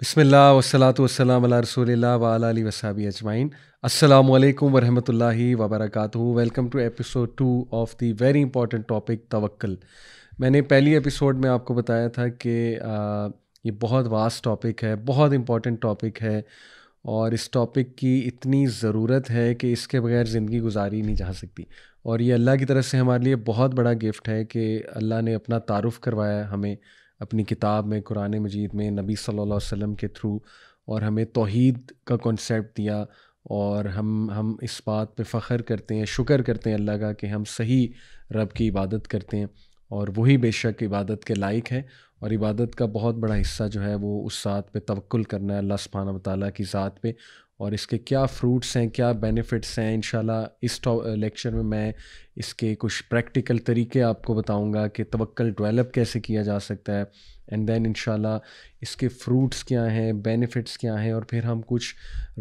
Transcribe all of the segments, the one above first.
بسم اللہ والصلاۃ والسلام علی رسول اللہ وعلی آلہ وصحبہ اجمعین. السلام علیکم ورحمۃ اللہ وبرکاتہ. Welcome to episode 2 of the very important topic توکل. میں نے پہلی ایپیسوڈ میں آپ کو بتایا تھا کہ یہ بہت واسٹ ٹاپک ہے، بہت امپورٹنٹ ٹاپک ہے، اور اس ٹاپک کی اتنی ضرورت ہے کہ اس کے بغیر زندگی گزاری نہیں جا سکتی. اور یہ اللہ کی طرف سے ہمارے لیے بہت بڑا گفٹ ہے کہ اللہ نے اپنا تعارف کروایا ہمیں اپنی کتاب میں، قرآن مجید میں، نبی صلی اللہ علیہ وسلم کے تھرو، اور ہمیں توحید کا کنسیپٹ دیا. اور ہم اس بات پہ فخر کرتے ہیں، شکر کرتے ہیں اللہ کا کہ ہم صحیح رب کی عبادت کرتے ہیں، اور وہی بے شک عبادت کے لائق ہے. اور عبادت کا بہت بڑا حصہ جو ہے وہ اس ذات پہ توکل کرنا ہے، اللہ سبحانہ و تعالیٰ کی ذات پہ. اور اس کے کیا فروٹس ہیں، کیا بینیفٹس ہیں، انشاءاللہ اس لیکچر میں اس کے کچھ پریکٹیکل طریقے آپ کو بتاؤں گا کہ توکل ڈیولپ کیسے کیا جا سکتا ہے. اینڈ دین انشاءاللہ اس کے فروٹس کیا ہیں، بینیفٹس کیا ہیں، اور پھر ہم کچھ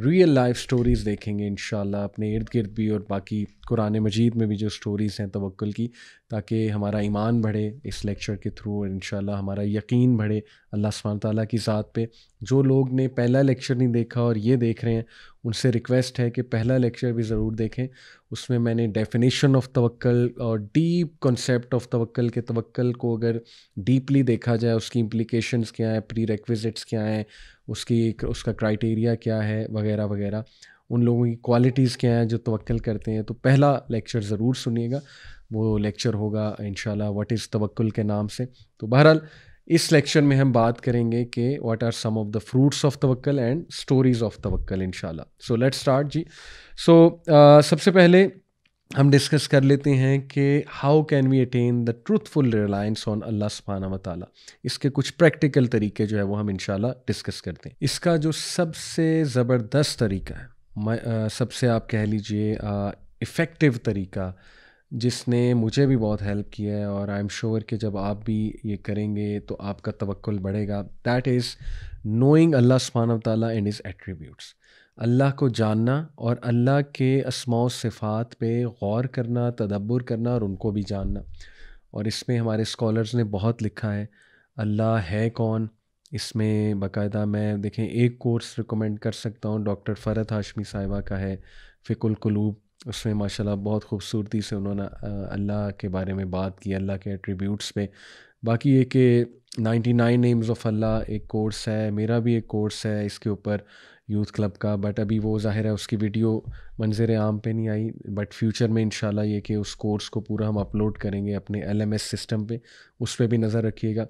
ریئل لائف سٹوریز دیکھیں گے انشاءاللہ اپنے ارد گرد بھی، اور باقی قرآن مجید میں بھی جو سٹوریز ہیں توکل کی، تاکہ ہمارا ایمان بڑھے اس لیکچر کے تھرو، اور انشاءاللہ ہمارا یقین بڑھے اللہ سبحانہ تعالیٰ کی ذات پہ. جو لوگ نے پہلا لیکچر نہیں دیکھا اور یہ دیکھ رہے ہیں، ان سے ریکویسٹ ہے کہ پہلا لیکچر بھی ضرور دیکھیں. اس میں میں نے ڈیفینیشن آف توکل اور ڈیپ کنسیپٹ آف توکل کے توکل کو اگر ڈیپلی دیکھا جائے، اس کی امپلیکیشنز کیا ہیں، پری ریکویزٹس کیا ہیں، اس کا کرائٹیریا کیا ہے، وغیرہ وغیرہ، ان لوگوں کی کوالٹیز کیا ہیں جو توکل کرتے ہیں. تو پہلا لیکچر ضرور سنیے گا، وہ لیکچر ہوگا انشاءاللہ واٹ از توکل کے نام سے. تو بہرحال اس لیکچر میں ہم بات کریں گے کہ what are some of the fruits of توکل اینڈ اسٹوریز آف توکل انشاءاللہ. سو لیٹ اسٹارٹ جی. سو سب سے پہلے ہم ڈسکس کر لیتے ہیں کہ how can we attain the truth full reliance on Allah سبحانہ و تعالیٰ. اس کے کچھ پریکٹیکل طریقے جو ہے وہ ہم انشاءاللہ ڈسکس کرتے ہیں. اس کا جو سب سے زبردست طریقہ ہے، سب سے آپ کہہ لیجئے افیکٹو طریقہ، جس نے مجھے بھی بہت ہیلپ کیا ہے، اور آئی ایم شیور کہ جب آپ بھی یہ کریں گے تو آپ کا توکل بڑھے گا. دیٹ از نوئنگ اللہ سبحانہ و تعالیٰ اینڈ ہز ایٹریبیوٹس. اللہ کو جاننا اور اللہ کے اسماء و صفات پہ غور کرنا، تدبر کرنا، اور ان کو بھی جاننا. اور اس میں ہمارے اسکالرز نے بہت لکھا ہے اللہ ہے کون. اس میں باقاعدہ میں دیکھیں ایک کورس ریکمینڈ کر سکتا ہوں، ڈاکٹر فرحت ہاشمی صاحبہ کا ہے فقہ القلوب. اس میں ماشاءاللہ بہت خوبصورتی سے انہوں نے اللہ کے بارے میں بات کی، اللہ کے ایٹریبیوٹس پہ. باقی یہ کہ 99 نیمز آف اللہ ایک کورس ہے، میرا بھی ایک کورس ہے اس کے اوپر یوتھ کلب کا، بٹ ابھی وہ ظاہر ہے اس کی ویڈیو منظر عام پہ نہیں آئی، بٹ فیوچر میں انشاءاللہ یہ کہ اس کورس کو پورا ہم اپلوڈ کریں گے اپنے LMS سسٹم پہ، اس پہ بھی نظر رکھیے گا.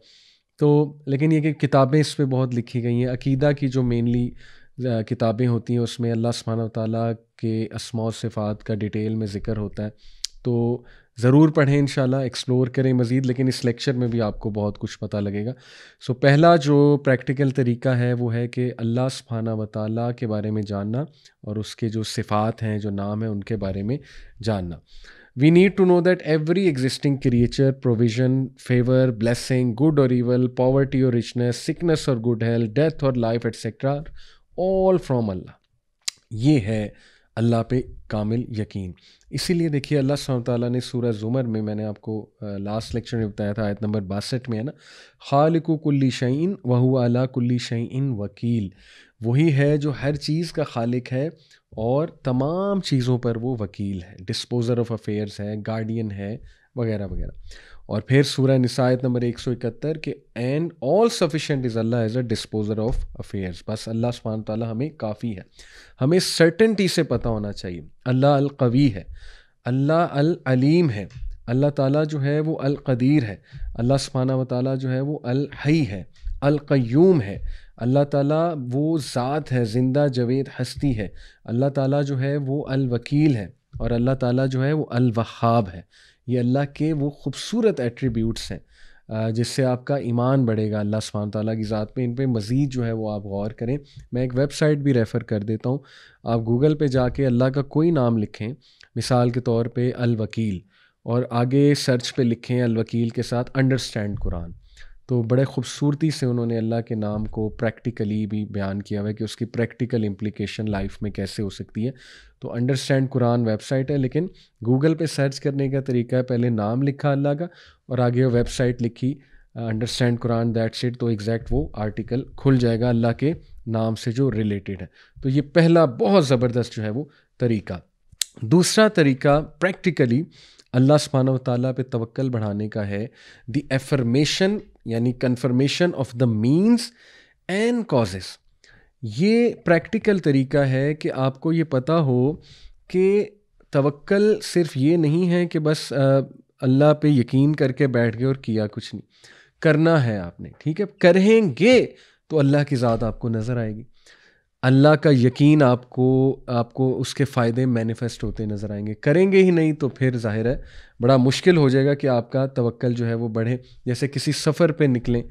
تو لیکن یہ کہ کتابیں اس پہ بہت لکھی گئی ہیں. عقیدہ کی جو مینلی کتابیں ہوتی ہیں اس میں اللہ سبحانہ و تعالیٰ کے اسماء و صفات کا ڈیٹیل میں ذکر ہوتا ہے، تو ضرور پڑھیں انشاءاللہ، ایکسپلور کریں مزید. لیکن اس لیکچر میں بھی آپ کو بہت کچھ پتہ لگے گا. سو پہلا جو پریکٹیکل طریقہ ہے وہ ہے کہ اللہ سبحانہ و تعالیٰ کے بارے میں جاننا، اور اس کے جو صفات ہیں، جو نام ہیں، ان کے بارے میں جاننا. We need to know that every existing creature, provision, favor, blessing, good or evil, poverty or richness, sickness or good health, death or life, etc. all from Allah. یہ ہے اللہ پہ کامل یقین. اسی لیے دیکھیے اللہ سبحانہ تعالیٰ نے سورہ زمر میں نے آپ کو لاسٹ لیکچر میں بتایا تھا، آیت نمبر 62 میں ہے نا، خالق کل شیء وہو علی کل شیء وکیل. وہی ہے جو ہر چیز کا خالق ہے اور تمام چیزوں پر وہ وکیل ہے، ڈسپوزر آف افیئرس ہے، گارڈین ہے، وغیرہ وغیرہ. اور پھر سورہ نساء آیت نمبر 171 کہ and all sufficient is Allah as a disposer of affairs. بس اللہ سبحانہ تعالیٰ ہمیں کافی ہے. ہمیں سرٹنٹی سے پتہ ہونا چاہیے اللہ القوی ہے، اللہ العلیم ہے، اللہ تعالیٰ جو ہے وہ القدیر ہے، اللہ سبحانہ و تعالیٰ جو ہے وہ الحی ہے، القیوم ہے، اللہ تعالیٰ وہ ذات ہے، زندہ جاوید ہستی ہے، اللہ تعالیٰ جو ہے وہ الوکیل ہے، اور اللہ تعالیٰ جو ہے وہ الوہاب ہے. یہ اللہ کے وہ خوبصورت ایٹریبیوٹس ہیں جس سے آپ کا ایمان بڑھے گا اللہ سبحانہ تعالیٰ کی ذات پہ. ان پہ مزید جو ہے وہ آپ غور کریں. میں ایک ویب سائٹ بھی ریفر کر دیتا ہوں، آپ گوگل پہ جا کے اللہ کا کوئی نام لکھیں، مثال کے طور پہ الوکیل، اور آگے سرچ پہ لکھیں الوکیل کے ساتھ انڈرسٹینڈ قرآن، تو بڑے خوبصورتی سے انہوں نے اللہ کے نام کو پریکٹیکلی بھی بیان کیا ہوا ہے کہ اس کی پریکٹیکل امپلیکیشن لائف میں کیسے ہو سکتی ہے. تو انڈرسٹینڈ قرآن ویب سائٹ ہے، لیکن گوگل پہ سرچ کرنے کا طریقہ ہے پہلے نام لکھا اللہ کا، اور آگے ویب سائٹ لکھی انڈرسٹینڈ قرآن دیٹس اٹ، تو ایگزیکٹ وہ آرٹیکل کھل جائے گا اللہ کے نام سے جو ریلیٹڈ ہے. تو یہ پہلا بہت زبردست جو ہے وہ طریقہ. دوسرا طریقہ پریکٹیکلی اللہ سبحانہ و تعالیٰ پہ توکل بڑھانے کا ہے، دی ایفرمیشن یعنی confirmation of the means and causes. یہ پریکٹیکل طریقہ ہے کہ آپ کو یہ پتہ ہو کہ توکل صرف یہ نہیں ہے کہ بس اللہ پہ یقین کر کے بیٹھ گئے اور کیا کچھ نہیں، کرنا ہے آپ نے، ٹھیک ہے. کریں گے تو اللہ کی ذات آپ کو نظر آئے گی، اللہ کا یقین آپ کو اس کے فائدے مینیفیسٹ ہوتے نظر آئیں گے. کریں گے ہی نہیں تو پھر ظاہر ہے بڑا مشکل ہو جائے گا کہ آپ کا توکل جو ہے وہ بڑھے. جیسے کسی سفر پہ نکلیں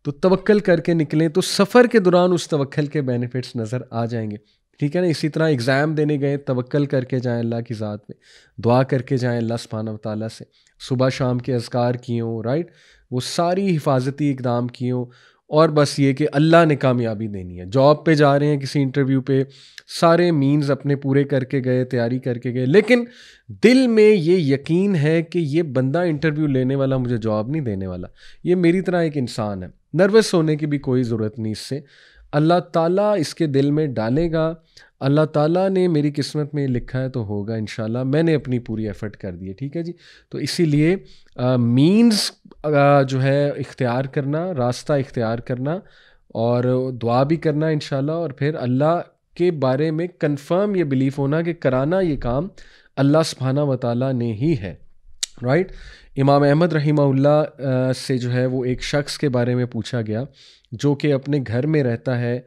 تو توکل کر کے نکلیں تو سفر کے دوران اس توکل کے بینیفٹس نظر آ جائیں گے، ٹھیک ہے نا. اسی طرح ایگزام دینے گئے، توکل کر کے جائیں اللہ کی ذات پہ، دعا کر کے جائیں اللہ سبحانہ و تعالیٰ سے، صبح شام کے اذکار کیے ہوں، رائٹ، وہ ساری حفاظتی اقدام کیے ہوں، اور بس یہ کہ اللہ نے کامیابی دینی ہے. جاب پہ جا رہے ہیں کسی انٹرویو پہ، سارے مینز اپنے پورے کر کے گئے، تیاری کر کے گئے، لیکن دل میں یہ یقین ہے کہ یہ بندہ انٹرویو لینے والا مجھے جاب نہیں دینے والا، یہ میری طرح ایک انسان ہے. نروس ہونے کی بھی کوئی ضرورت نہیں، اس سے اللہ تعالیٰ اس کے دل میں ڈالے گا. اللہ تعالیٰ نے میری قسمت میں لکھا ہے تو ہوگا انشاءاللہ، میں نے اپنی پوری ایفرٹ کر دی ہے، ٹھیک ہے جی. تو اسی لیے مینز جو ہے اختیار کرنا، راستہ اختیار کرنا، اور دعا بھی کرنا انشاءاللہ، اور پھر اللہ کے بارے میں کنفرم یہ بلیف ہونا کہ کرانا یہ کام اللہ سبحانہ و تعالیٰ نے ہی ہے، رائٹ. امام احمد رحمہ اللہ سے جو ہے وہ ایک شخص کے بارے میں پوچھا گیا جو کہ اپنے گھر میں رہتا ہے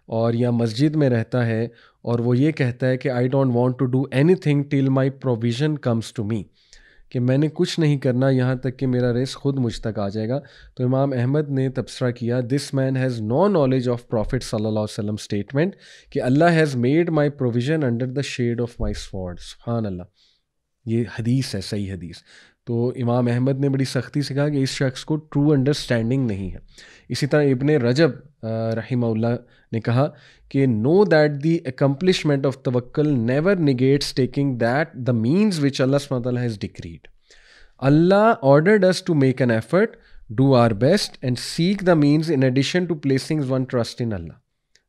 اور یا مسجد میں رہتا ہے، اور وہ یہ کہتا ہے کہ I don't want to do anything till my provision comes to me, کہ میں نے کچھ نہیں کرنا یہاں تک کہ میرا رزق خود مجھ تک آ جائے گا. تو امام احمد نے تبصرہ کیا، this man has no knowledge of prophet صلی اللہ علیہ وسلم اسٹیٹمنٹ کہ Allah has made my provision under the shade of my sword. سبحان اللہ، یہ حدیث ہے، صحیح حدیث. تو امام احمد نے بڑی سختی سے کہا کہ اس شخص کو ٹرو انڈرسٹینڈنگ نہیں ہے. اسی طرح ابن رجب رحمہ اللہ نے کہا کہ know that the accomplishment of توکل never negates taking that the means which Allah سبحانہ وتعالیٰ has decreed. Allah ordered us to make an effort, do our best and seek the means in addition to placing one trust in Allah.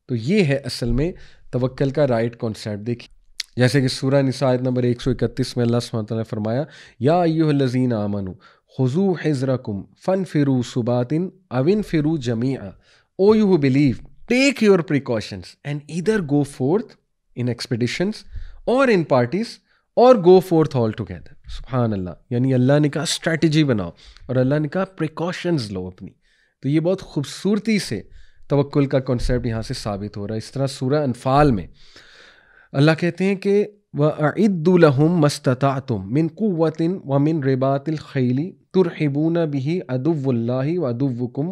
تو یہ ہے اصل میں توکل کا رائٹ کانسیپٹ. دیکھیے جیسے کہ سورہ نساء آیت نمبر 131 میں اللہ سبحانہ وتعالیٰ نے فرمایا، یا ایھا الذین آمنوا خذوا حذرکم فانفروا ثبات او انفروا جمیعا. او you who believe, take your precautions and either go forth in expeditions or in parties or go forth all together. سبحان اللہ، یعنی اللہ نے کہا اسٹریٹجی بناؤ، اور اللہ نے کہا پریکاشنز لو اپنی. تو یہ بہت خوبصورتی سے توکل کا کنسیپٹ یہاں سے ثابت ہو رہا ہے. اس طرح سورہ انفال میں اللہ کہتے ہیں کہ وَأَعِدُّوا لَهُم مَّا اسْتَطَعْتُم مِّن قُوَّةٍ وَمِن رِّبَاطِ الْخَيْلِ تُرْهِبُونَ بِهِ عَدُوَّ اللَّهِ وَعَدُوَّكُمْ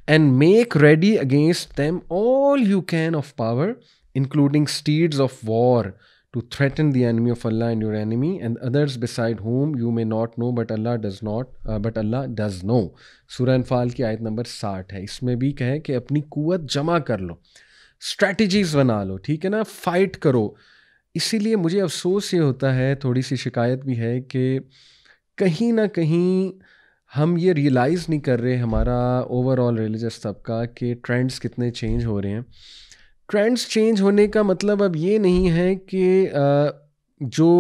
and make ready against them all you can of power including steeds of war to threaten the enemy of Allah and your enemy and others beside whom you may not know but Allah does know. سورہ انفال کی آیت number 60 ہے. اس میں بھی کہے کہ اپنی قوت جمع کر لو، اسٹریٹجیز بنا لو، ٹھیک ہے نا، فائٹ کرو. اسی لیے مجھے افسوس یہ ہوتا ہے، تھوڑی سی شکایت بھی ہے کہ کہیں نہ کہیں ہم یہ ریئلائز نہیں کر رہے، ہمارا اوور آل ریلیجس طبقہ، کہ ٹرینڈز کتنے چینج ہو رہے ہیں. ٹرینڈز چینج ہونے کا مطلب اب یہ نہیں ہے کہ جو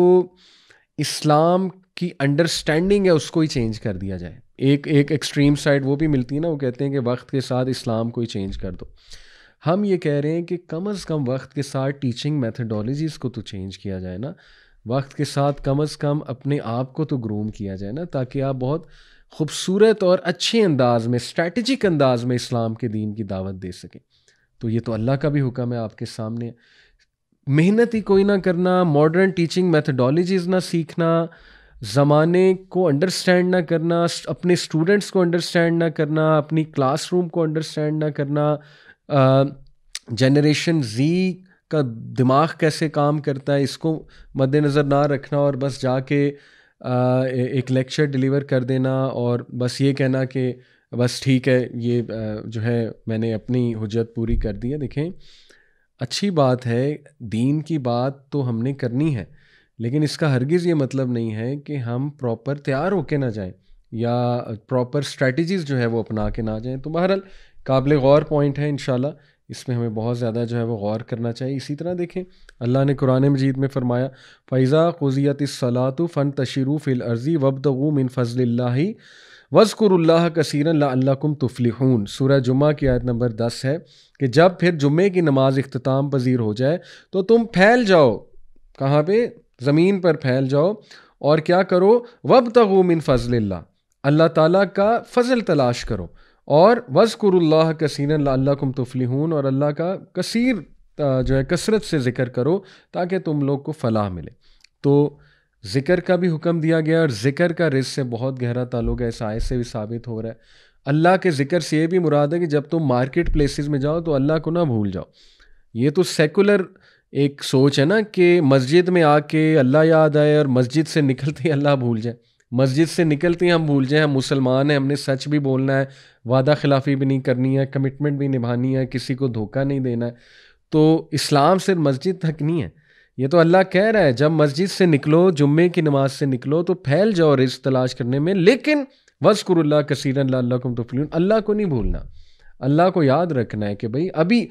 اسلام کی انڈرسٹینڈنگ ہے اس کو ہی چینج کر دیا جائے. ایک ایکسٹریم سائڈ وہ بھی ملتی ہے نا، وہ کہتے ہیں کہ وقت کے ساتھ اسلام کو ہی چینج کر دو. ہم یہ کہہ رہے ہیں کہ کم از کم وقت کے ساتھ ٹیچنگ میتھڈالوجیز کو تو چینج کیا جائے نا، وقت کے ساتھ کم از کم اپنے آپ کو تو گروم کیا جائے نا، تاکہ آپ بہت خوبصورت اور اچھے انداز میں، اسٹریٹجک انداز میں اسلام کے دین کی دعوت دے سکیں. تو یہ تو اللہ کا بھی حکم ہے آپ کے سامنے. محنت ہی کوئی نہ کرنا، ماڈرن ٹیچنگ میتھڈالوجیز نہ سیکھنا، زمانے کو انڈرسٹینڈ نہ کرنا، اپنے اسٹوڈنٹس کو انڈرسٹینڈ نہ کرنا، اپنی کلاس روم کو انڈرسٹینڈ نہ کرنا، جنریشن زی کا دماغ کیسے کام کرتا ہے اس کو مد نظر نہ رکھنا، اور بس جا کے ایک لیکچر ڈیلیور کر دینا اور بس یہ کہنا کہ بس ٹھیک ہے، یہ جو ہے میں نے اپنی حجت پوری کر دی ہے. دیکھیں اچھی بات ہے، دین کی بات تو ہم نے کرنی ہے، لیکن اس کا ہرگز یہ مطلب نہیں ہے کہ ہم پراپر تیار ہو کے نہ جائیں. یا پراپر اسٹریٹجیز جو ہے وہ اپنا کے نہ جائیں. تو بہرحال قابل غور پوائنٹ ہے انشاءاللہ, اس میں ہمیں بہت زیادہ جو ہے وہ غور کرنا چاہیے. اسی طرح دیکھیں اللہ نے قرآن مجید میں فرمایا فَإِذَا قُضِيَتِ الصَّلَاةُ فَانتَشِرُوا فِي الْأَرْضِ وَابْتَغُوا مِن فَضْلِ اللَّهِ وَاذْكُرُوا اللَّهَ كَثِيرًا لَعَلَّكُمْ تُفْلِحُونَ. سورہ جمعہ کی آیت نمبر 10 ہے کہ جب پھر جمعے کی نماز اختتام پذیر ہو جائے تو تم پھیل جاؤ. کہاں پہ؟ زمین پر پھیل جاؤ. اور کیا کرو؟ وَابْتَغُوا مِن فَضْلِ اللَّهِ, اللہ تعالیٰ کا فضل تلاش کرو. اور وَاذْكُرُوا اللَّهَ كَثِيرًا لَعَلَّكُمْ تُفْلِحُونَ, اور اللہ کا کثیر جو ہے کثرت سے ذکر کرو تاکہ تم لوگ کو فلاح ملے. تو ذکر کا بھی حکم دیا گیا, اور ذکر کا رزق سے بہت گہرا تعلق ہے, اس آیت سے بھی ثابت ہو رہا ہے. اللہ کے ذکر سے یہ بھی مراد ہے کہ جب تم مارکیٹ پلیسز میں جاؤ تو اللہ کو نہ بھول جاؤ. یہ تو سیکولر ایک سوچ ہے نا کہ مسجد میں آ کے اللہ یاد آئے اور مسجد سے نکلتے ہی اللہ بھول جائے. مسجد سے نکلتے ہی ہم بھول جائیں ہم مسلمان ہیں, ہم نے سچ بھی بولنا ہے, وعدہ خلافی بھی نہیں کرنی ہے, کمٹمنٹ بھی نبھانی ہے, کسی کو دھوکہ نہیں دینا ہے. تو اسلام صرف مسجد تک نہیں ہے. یہ تو اللہ کہہ رہا ہے جب مسجد سے نکلو, جمعے کی نماز سے نکلو تو پھیل جاؤ رزق تلاش کرنے میں, لیکن وَاذْكُرُوا اللَّهَ كَثِيرًا لَعَلَّكُمْ تُفْلِحُونَ, اللہ کو نہیں بھولنا. اللہ کو یاد رکھنا ہے کہ بھئی ابھی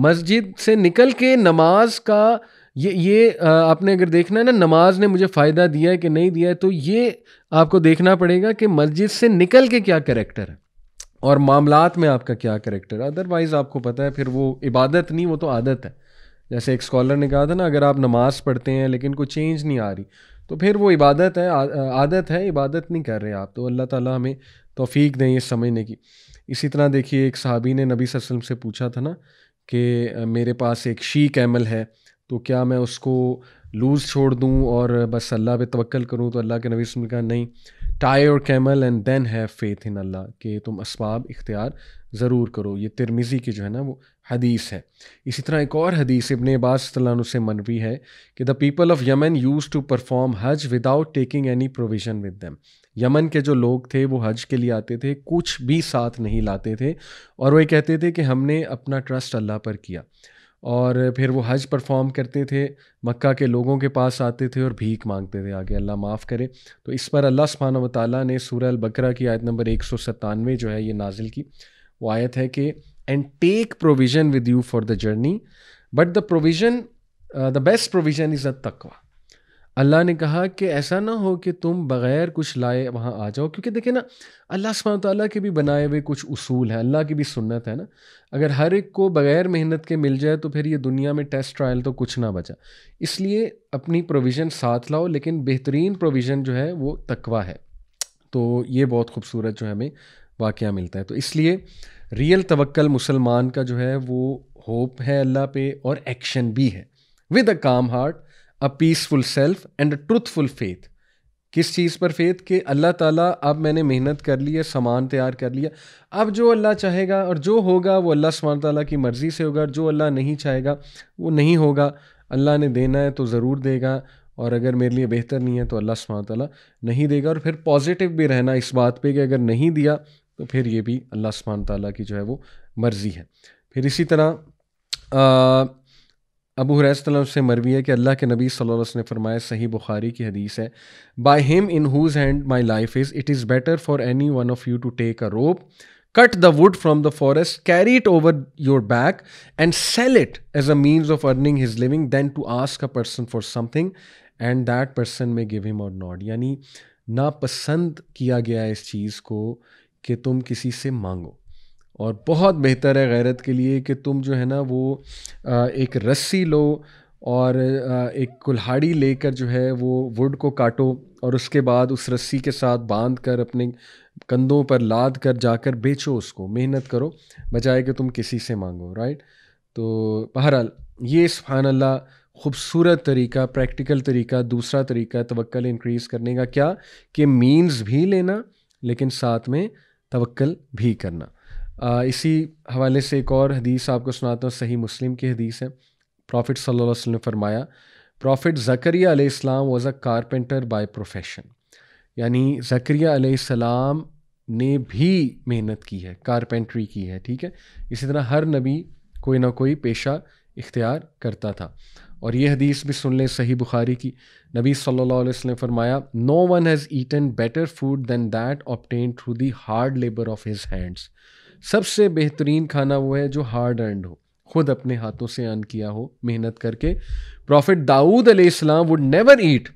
مسجد سے نکل کے نماز کا یہ آپ نے اگر دیکھنا ہے نا نماز نے مجھے فائدہ دیا ہے کہ نہیں دیا ہے, تو یہ آپ کو دیکھنا پڑے گا کہ مسجد سے نکل کے کیا کریکٹر ہے اور معاملات میں آپ کا کیا کریکٹر ہے. ادروائز آپ کو پتہ ہے پھر وہ عبادت نہیں, وہ تو عادت ہے. جیسے ایک اسکالر نے کہا تھا نا, اگر آپ نماز پڑھتے ہیں لیکن کوئی چینج نہیں آ رہی تو پھر وہ عبادت ہے, عادت ہے, عبادت نہیں کر رہے آپ. تو اللہ تعالیٰ ہمیں توفیق دیں یہ سمجھنے کی. اسی طرح دیکھیے ایک صحابی نے نبی صلی اللہ علیہ وسلم سے پوچھا تھا نا کہ میرے پاس ایک شی کیمل ہے تو کیا میں اس کو لوز چھوڑ دوں اور بس اللہ پہ توکل کروں؟ تو اللہ کے نبی صلی اللہ علیہ وسلم نے کہا نہیں, tie your camel and then have faith in Allah, کہ تم اسباب اختیار ضرور کرو. یہ ترمذی کی جو ہے نا وہ حدیث ہے. اسی طرح ایک اور حدیث ابن عباس رضی اللہ عنہ سے مروی ہے کہ the people of Yemen used to perform hajj without taking any provision with them. یمن کے جو لوگ تھے وہ حج کے لیے آتے تھے, کچھ بھی ساتھ نہیں لاتے تھے, اور وہ یہ کہتے تھے کہ ہم نے اپنا ٹرسٹ اللہ پر کیا. اور پھر وہ حج پرفارم کرتے تھے, مکہ کے لوگوں کے پاس آتے تھے اور بھیک مانگتے تھے آگے اللہ معاف کرے. تو اس پر اللہ سبحانہ و تعالیٰ نے سورہ البقرہ کی آیت نمبر 197 جو ہے یہ نازل کی. وہ آیت ہے کہ and take provision with you for the journey but the provision the best provision is التقویٰ. اللہ نے کہا کہ ایسا نہ ہو کہ تم بغیر کچھ لائے وہاں آ جاؤ, کیونکہ دیکھیں نا اللہ سبحانہ تعالیٰ کے بھی بنائے ہوئے کچھ اصول ہیں, اللہ کی بھی سنت ہے نا. اگر ہر ایک کو بغیر محنت کے مل جائے تو پھر یہ دنیا میں ٹیسٹ ٹرائل تو کچھ نہ بچا. اس لیے اپنی پروویژن ساتھ لاؤ, لیکن بہترین پروویژن جو ہے وہ تقویٰ ہے. تو یہ بہت خوبصورت جو ہے ہمیں واقعہ ملتا ہے. تو اس لیے ریئل توکل مسلمان کا جو ہے وہ ہوپ ہے اللہ پہ اور ایکشن بھی ہے. With a calm heart, a peaceful self and a truthful faith. کس چیز پر فیتھ؟ کہ اللہ تعالیٰ اب میں نے محنت کر لی ہے, سامان تیار کر لیا, اب جو اللہ چاہے گا اور جو ہوگا وہ اللہ سبحانہ تعالیٰ کی مرضی سے ہوگا, اور جو اللہ نہیں چاہے گا وہ نہیں ہوگا. اللہ نے دینا ہے تو ضرور دے گا, اور اگر میرے لیے بہتر نہیں ہے تو اللہ سبحانہ تعالیٰ نہیں دے گا. اور پھر پازیٹیو بھی رہنا اس بات پہ کہ اگر نہیں دیا تو پھر یہ بھی اللہ سبحانہ تعالیٰ کی جو ہے وہ مرضی ہے. پھر اسی طرح ابو ہریرہ رضی اللہ عنہ سے مروی ہے کہ اللہ کے نبی صلی اللہ علیہ وسلم نے فرمایا, صحیح بخاری کی حدیث ہے, by him in whose hand my life is, it is better for any one of you to take a rope, cut the wood from the forest, carry it over your back and sell it as a means of earning his living, than to ask a person for something and that person may give him or not. یعنی ناپسند کیا گیا ہے اس چیز کو کہ تم کسی سے مانگو, اور بہت بہتر ہے غیرت کے لیے کہ تم جو ہے نا وہ ایک رسی لو اور ایک کلہاڑی لے کر جو ہے وہ وڈ کو کاٹو, اور اس کے بعد اس رسی کے ساتھ باندھ کر اپنے کندھوں پر لاد کر جا کر بیچو اس کو, محنت کرو بجائے کہ تم کسی سے مانگو. رائٹ. تو بہرحال یہ سبحان اللہ خوبصورت طریقہ, پریکٹیکل طریقہ, دوسرا طریقہ توکل انکریز کرنے کا, کیا کہ مینز بھی لینا لیکن ساتھ میں توکل بھی کرنا. اسی حوالے سے ایک اور حدیث آپ کو سناتا ہوں, صحیح مسلم کی حدیث ہے. پروفٹ صلی اللہ علیہ وسلم نے فرمایا, پروفٹ زکریا علیہ السلام was a carpenter by profession. یعنی زکریا علیہ السلام نے بھی محنت کی ہے, کارپینٹری کی ہے. ٹھیک ہے. اسی طرح ہر نبی کوئی نہ کوئی پیشہ اختیار کرتا تھا. اور یہ حدیث بھی سن لیں صحیح بخاری کی. نبی صلی اللہ علیہ وسلم نے فرمایا no one has eaten better food than that obtained through the hard labour of his hands. سب سے بہترین کھانا وہ ہے جو ہارڈ ارنڈ ہو, خود اپنے ہاتھوں سے ارن کیا ہو محنت کر کے. پروفٹ داؤد علیہ السلام would never eat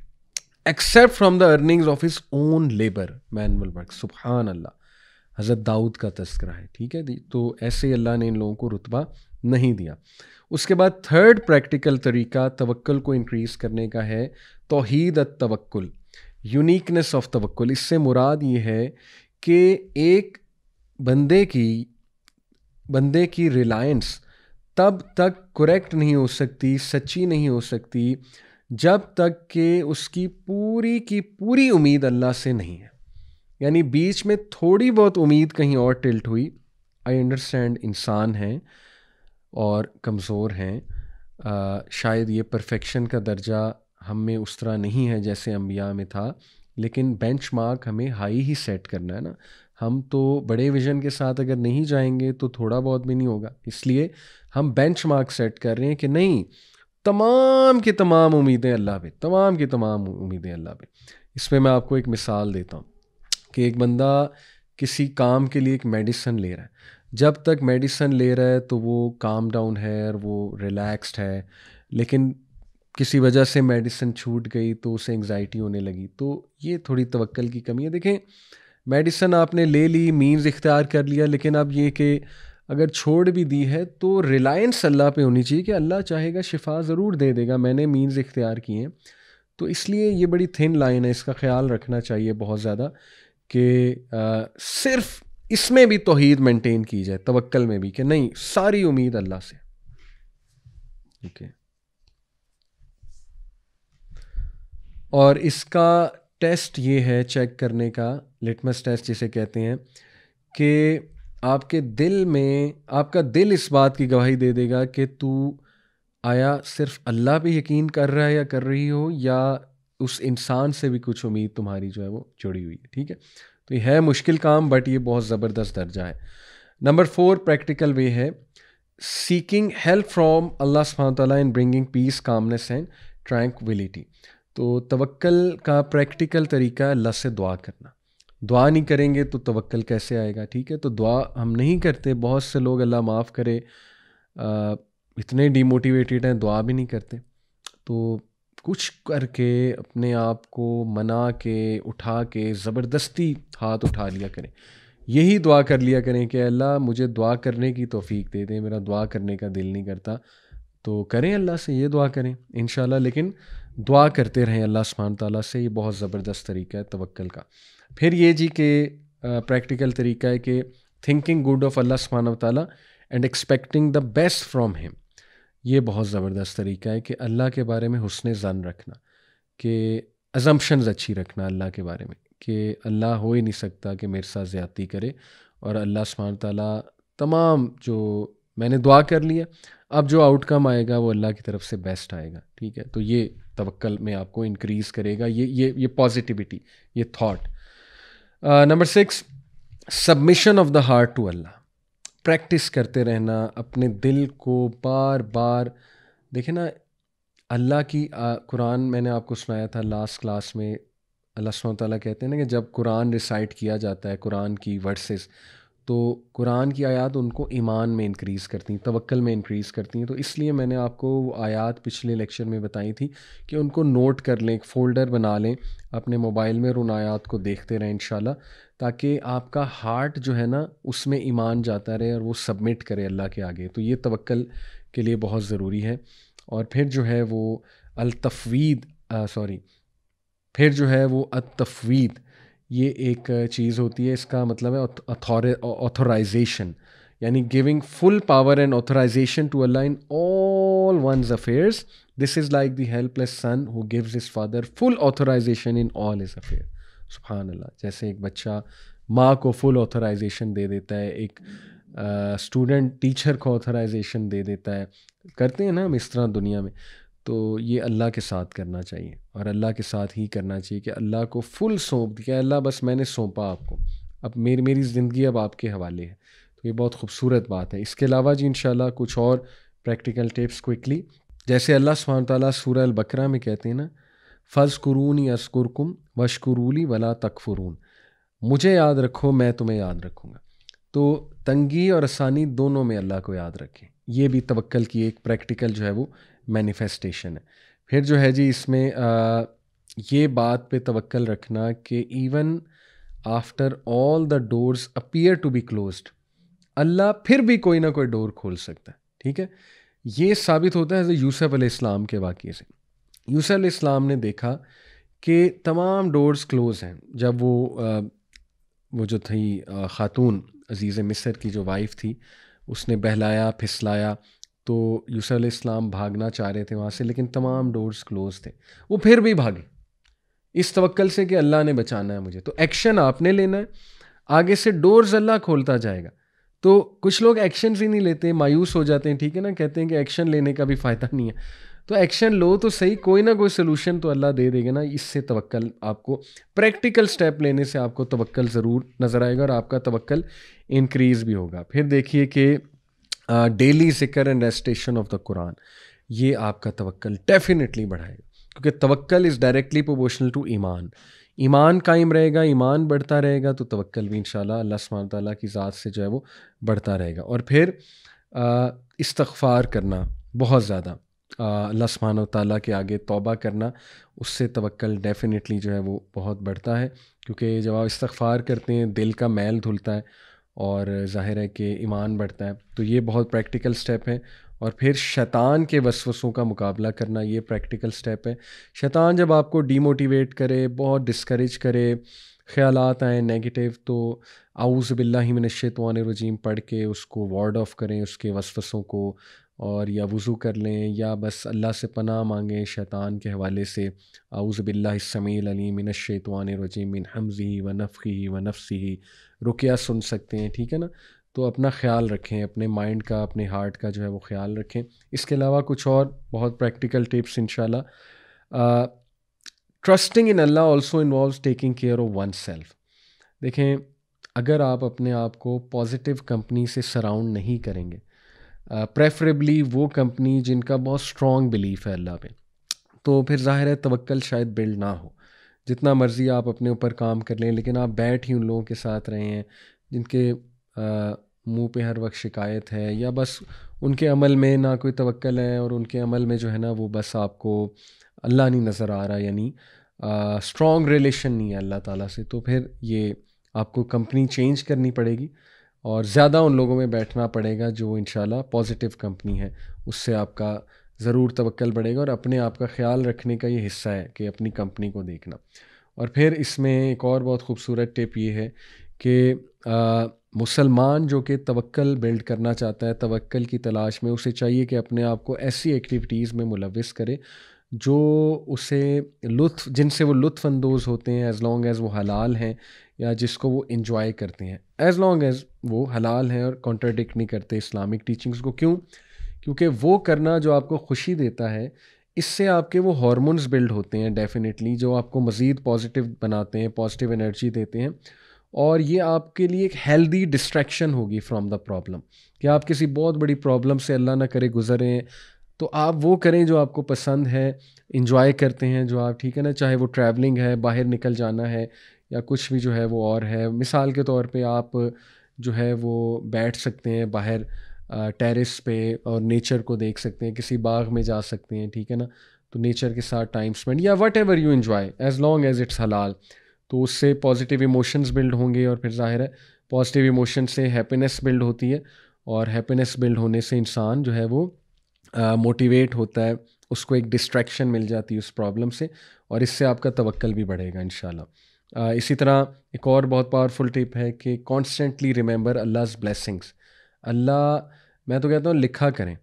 except from the earnings of his own labor, manual work. سبحان اللہ, حضرت داؤد کا تذکرہ ہے, ٹھیک ہے. تو ایسے اللہ نے ان لوگوں کو رتبہ نہیں دیا. اس کے بعد تھرڈ پریکٹیکل طریقہ توکل کو انکریز کرنے کا ہے توحید التوکل, یونیکنیس آف توکل. اس سے مراد یہ ہے کہ ایک بندے کی ریلائنس تب تک کریکٹ نہیں ہو سکتی, سچی نہیں ہو سکتی, جب تک کہ اس کی پوری امید اللہ سے نہیں ہے. یعنی بیچ میں تھوڑی بہت امید کہیں اور ٹلٹ ہوئی. آئی انڈرسٹینڈ انسان ہیں اور کمزور ہیں, شاید یہ پرفیکشن کا درجہ ہم میں اس طرح نہیں ہے جیسے انبیاء میں تھا, لیکن بینچ مارک ہمیں ہائی ہی سیٹ کرنا ہے نا. ہم تو بڑے ویژن کے ساتھ اگر نہیں جائیں گے تو تھوڑا بہت بھی نہیں ہوگا. اس لیے ہم بینچ مارک سیٹ کر رہے ہیں کہ نہیں, تمام کی تمام امیدیں اللہ پہ, تمام کی تمام امیدیں اللہ پہ. اس پہ میں آپ کو ایک مثال دیتا ہوں کہ ایک بندہ کسی کام کے لیے ایک میڈیسن لے رہا ہے. جب تک میڈیسن لے رہا ہے تو وہ کام ڈاؤن ہے اور وہ ریلیکسڈ ہے, لیکن کسی وجہ سے میڈیسن چھوٹ گئی تو اسے انگزائٹی ہونے لگی. تو یہ تھوڑی توکل کی کمی ہے. دیکھیں, میڈیسن آپ نے لے لی, مینز اختیار کر لیا, لیکن اب یہ کہ اگر چھوڑ بھی دی ہے تو ریلائنس اللہ پہ ہونی چاہیے کہ اللہ چاہے گا شفا ضرور دے دے گا, میں نے مینز اختیار کیے ہیں. تو اس لیے یہ بڑی تھن لائن ہے, اس کا خیال رکھنا چاہیے بہت زیادہ کہ صرف اس میں بھی توحید مینٹین کی جائے, توکل میں بھی, کہ نہیں ساری امید اللہ سے. اوکے. اور اس کا ٹیسٹ یہ ہے چیک کرنے کا, لٹمس ٹیسٹ جسے کہتے ہیں, کہ آپ کے دل میں, آپ کا دل اس بات کی گواہی دے دے گا کہ تو آیا صرف اللہ پہ یقین کر رہا ہے یا کر رہی ہو, یا اس انسان سے بھی کچھ امید تمہاری جو ہے وہ جڑی ہوئی ہے. ٹھیک ہے, تو یہ ہے مشکل کام, بٹ یہ بہت زبردست درجہ ہے. نمبر 4 پریکٹیکل وے ہے سیکنگ ہیلپ فرام اللہ سبحانہ تعالیٰ in bringing piece, commons and tranquillity. تو توکل کا پریکٹیکل طریقہ ہے اللہ سے دعا کرنا. دعا نہیں کریں گے تو توکل کیسے آئے گا؟ ٹھیک ہے, تو دعا ہم نہیں کرتے. بہت سے لوگ اللہ معاف کرے اتنے ڈی موٹیویٹیڈ ہیں, دعا بھی نہیں کرتے. تو کچھ کر کے اپنے آپ کو منا کے, اٹھا کے, زبردستی ہاتھ اٹھا لیا کریں. یہی دعا کر لیا کریں کہ اللہ مجھے دعا کرنے کی توفیق دے دیں, میرا دعا کرنے کا دل نہیں کرتا. تو کریں اللہ سے, یہ دعا کریں انشاءاللہ, لیکن دعا کرتے رہیں اللہ سبحانہ تعالیٰ سے. یہ بہت زبردست طریقہ ہے توکل کا. پھر یہ جی کہ پریکٹیکل طریقہ ہے کہ تھنکنگ گڈ آف اللہ سبحانہ تعالیٰ and expecting the best from ہم. یہ بہت زبردست طریقہ ہے کہ اللہ کے بارے میں حسن ظن رکھنا, کہ ازمپشنز اچھی رکھنا اللہ کے بارے میں, کہ اللہ ہو ہی نہیں سکتا کہ میرے ساتھ زیادتی کرے, اور اللہ سبحانہ تعالیٰ تمام جو میں نے دعا کر لیا, اب جو آؤٹ کم آئے گا وہ اللہ کی طرف سے بیسٹ آئے گا. ٹھیک ہے, تو یہ توکل میں آپ کو انکریز کرے گا, یہ پازیٹیوٹی, یہ thought. Number 6 submission of the heart to Allah. Practice کرتے رہنا, اپنے دل کو بار بار. دیکھیں نا, اللہ کی قرآن میں نے آپ کو سنایا تھا لاسٹ کلاس میں, اللہ سبحانہ تعالیٰ کہتے ہیں نا کہ جب قرآن ریسائٹ کیا جاتا ہے, قرآن کی ورسز, تو قرآن کی آیات ان کو ایمان میں انکریز کرتی ہیں, توکل میں انکریز کرتی ہیں. تو اس لیے میں نے آپ کو وہ آیات پچھلے لیکچر میں بتائی تھی کہ ان کو نوٹ کر لیں, ایک فولڈر بنا لیں اپنے موبائل میں, اور ان آیات کو دیکھتے رہیں انشاءاللہ, تاکہ آپ کا ہارٹ جو ہے نا اس میں ایمان جاتا رہے اور وہ سبمٹ کرے اللہ کے آگے. تو یہ توکل کے لیے بہت ضروری ہے. اور پھر جو ہے وہ پھر جو ہے وہ التفوید, یہ ایک چیز ہوتی ہے, اس کا مطلب ہے آتھورائزیشن, یعنی giving full power and authorization to Allah in all one's affairs. This is like the helpless son who gives his father full authorization in all his affair. سبحان اللہ. جیسے ایک بچہ ماں کو فل آتھورائزیشن دے دیتا ہے, ایک اسٹوڈنٹ ٹیچر کو آتھورائزیشن دے دیتا ہے, کرتے ہیں نا ہم اس طرح دنیا میں. تو یہ اللہ کے ساتھ کرنا چاہیے, اور اللہ کے ساتھ ہی کرنا چاہیے کہ اللہ کو فل سونپ دیا, اللہ بس میں نے سونپا آپ کو, اب میری زندگی اب آپ کے حوالے ہے. تو یہ بہت خوبصورت بات ہے. اس کے علاوہ جی انشاءاللہ کچھ اور پریکٹیکل ٹپس کوئکلی. جیسے اللہ سبحانہ تعالیٰ سورہ البقرہ میں کہتے ہیں نا، فَاذْکُرُونِی اذکرکم واشکروا لی ولا تکفرون، مجھے یاد رکھو میں تمہیں یاد رکھوں گا۔ تو تنگی اور آسانی دونوں میں اللہ کو یاد رکھیں، یہ بھی توکل کی ایک پریکٹیکل جو ہے وہ مینیفیسٹیشن ہے۔ پھر جو ہے جی اس میں یہ بات پہ توکل رکھنا کہ even after all the doors appear to be closed, Allah پھر بھی کوئی نہ کوئی ڈور کھول سکتا ہے، ٹھیک ہے۔ یہ ثابت ہوتا ہے حضرت یوسف علیہ السلام کے واقعے سے۔ یوسف علیہ السلام نے دیکھا کہ تمام ڈورز کلوز ہیں۔ جب وہ جو تھی خاتون عزیز مصر کی جو وائف تھی، اس نے بہلایا پھسلایا، تو یوسف علیہ السلام بھاگنا چاہ رہے تھے وہاں سے، لیکن تمام ڈورز کلوز تھے، وہ پھر بھی بھاگے اس توکل سے کہ اللہ نے بچانا ہے مجھے۔ تو ایکشن آپ نے لینا ہے، آگے سے ڈورز اللہ کھولتا جائے گا۔ تو کچھ لوگ ایکشنز ہی نہیں لیتے، مایوس ہو جاتے ہیں، ٹھیک ہے نا، کہتے ہیں کہ ایکشن لینے کا بھی فائدہ نہیں ہے۔ تو ایکشن لو تو صحیح، کوئی نہ کوئی سلوشن تو اللہ دے دے گا نا۔ اس سے توکل آپ کو، پریکٹیکل سٹیپ لینے سے آپ کو توکل ضرور نظر آئے گا اور آپ کا توکل انکریز بھی ہوگا۔ پھر دیکھیے کہ ڈیلی ذکر اینڈ ریسٹیشن آف دا قرآن، یہ آپ کا توکل ڈیفینیٹلی بڑھائے گا، کیونکہ توکل از ڈائریکٹلی پروپورشنل ٹو ایمان۔ ایمان قائم رہے گا، ایمان بڑھتا رہے گا، تو توکل بھی انشاءاللہ اللہ سبحانہ تعالیٰ کی ذات سے جو ہے وہ بڑھتا رہے گا۔ اور پھر استغفار کرنا بہت زیادہ، اللہ سبحانہ تعالیٰ کے آگے توبہ کرنا، اس سے توکل ڈیفینیٹلی جو ہے وہ بہت بڑھتا ہے، کیونکہ جب آپ استغفار کرتے ہیں دل کا میل دھلتا ہے اور ظاہر ہے کہ ایمان بڑھتا ہے۔ تو یہ بہت پریکٹیکل سٹیپ ہے۔ اور پھر شیطان کے وسوسوں کا مقابلہ کرنا، یہ پریکٹیکل سٹیپ ہے۔ شیطان جب آپ کو ڈی موٹیویٹ کرے، بہت ڈسکریج کرے، خیالات آئیں نیگیٹو، تو اعوذ باللہ من الشیطان الرجیم پڑھ کے اس کو وارڈ آف کریں، اس کے وسوسوں کو، اور یا وضو کر لیں یا بس اللہ سے پناہ مانگیں شیطان کے حوالے سے، اعوذ باللہ السمیع العلیم من الشیطان الرجیم من حمزہ ونفخہ ونفثہ، رقیہ سن سکتے ہیں، ٹھیک ہے نا۔ تو اپنا خیال رکھیں، اپنے مائنڈ کا، اپنے ہارٹ کا جو ہے وہ خیال رکھیں۔ اس کے علاوہ کچھ اور بہت پریکٹیکل ٹپس انشاءاللہ۔ Trusting in Allah also involves taking care of one self. دیکھیں، اگر آپ اپنے آپ کو پازیٹیو کمپنی سے سراؤنڈ نہیں کریں گے، پریفریبلی وہ کمپنی جن کا بہت اسٹرانگ بلیف ہے اللہ پہ، تو پھر ظاہر ہے توکل شاید بلڈ نہ ہو۔ جتنا مرضی آپ اپنے اوپر کام کر لیں، لیکن آپ بیٹھ ہی ان لوگوں کے ساتھ رہے ہیں جن کے منہ پہ ہر وقت شکایت ہے، یا بس ان کے عمل میں نہ کوئی توکل ہے، اور ان کے عمل میں جو ہے نا وہ بس آپ کو اللہ نہیں نظر آ رہا، یعنی اسٹرانگ ریلیشن نہیں ہے اللہ تعالیٰ سے، تو پھر یہ آپ کو کمپنی چینج کرنی پڑے گی اور زیادہ ان لوگوں میں بیٹھنا پڑے گا جو انشاءاللہ پازیٹیو کمپنی ہے، اس سے آپ کا ضرور توکل بڑھے گا۔ اور اپنے آپ کا خیال رکھنے کا یہ حصہ ہے کہ اپنی کمپنی کو دیکھنا۔ اور پھر اس میں ایک اور بہت خوبصورت ٹپ یہ ہے کہ مسلمان جو کہ توکل بلڈ کرنا چاہتا ہے، توکل کی تلاش میں، اسے چاہیے کہ اپنے آپ کو ایسی ایکٹیویٹیز میں ملوث کرے جو اسے جن سے وہ لطف اندوز ہوتے ہیں، ایز لانگ ایز وہ حلال ہیں، یا جس کو وہ انجوائے کرتے ہیں، ایز لانگ ایز وہ حلال ہیں اور کانٹراڈکٹ نہیں کرتے اسلامک ٹیچنگز کو۔ کیوں؟ کیونکہ وہ کرنا جو آپ کو خوشی دیتا ہے، اس سے آپ کے وہ ہارمونز بلڈ ہوتے ہیں ڈیفینیٹلی، جو آپ کو مزید پازیٹیو بناتے ہیں، پازیٹیو انرجی دیتے ہیں، اور یہ آپ کے لیے ایک ہیلدی ڈسٹریکشن ہوگی فرام دا پرابلم، کہ آپ کسی بہت بڑی پرابلم سے اللہ نہ کرے گزریں، تو آپ وہ کریں جو آپ کو پسند ہے، انجوائے کرتے ہیں جو آپ، ٹھیک ہے نا، چاہے وہ ٹریولنگ ہے، باہر نکل جانا ہے، یا کچھ بھی جو ہے وہ اور ہے۔ مثال کے طور پہ آپ جو ہے وہ بیٹھ سکتے ہیں باہر ٹیرس پہ اور نیچر کو دیکھ سکتے ہیں، کسی باغ میں جا سکتے ہیں، ٹھیک ہے نا، تو نیچر کے ساتھ ٹائم اسپینڈ، یا whatever you enjoy as long as it's حلال، تو اس سے پازیٹیو ایموشنز بلڈ ہوں گے، اور پھر ظاہر ہے پازیٹیو ایموشن سے ہیپینس بلڈ ہوتی ہے، اور ہیپینس بلڈ ہونے سے انسان جو ہے وہ موٹیویٹ ہوتا ہے، اس کو ایک ڈسٹریکشن مل جاتی ہے اس پرابلم سے، اور اس سے آپ کا توکل بھی بڑھے گا انشاءاللہ۔ اسی طرح ایک اور بہت پاورفل ٹپ ہے کہ کانسٹنٹلی ریممبر اللہز بلیسنگس۔ اللہ، میں تو کہتا ہوں لکھا کریں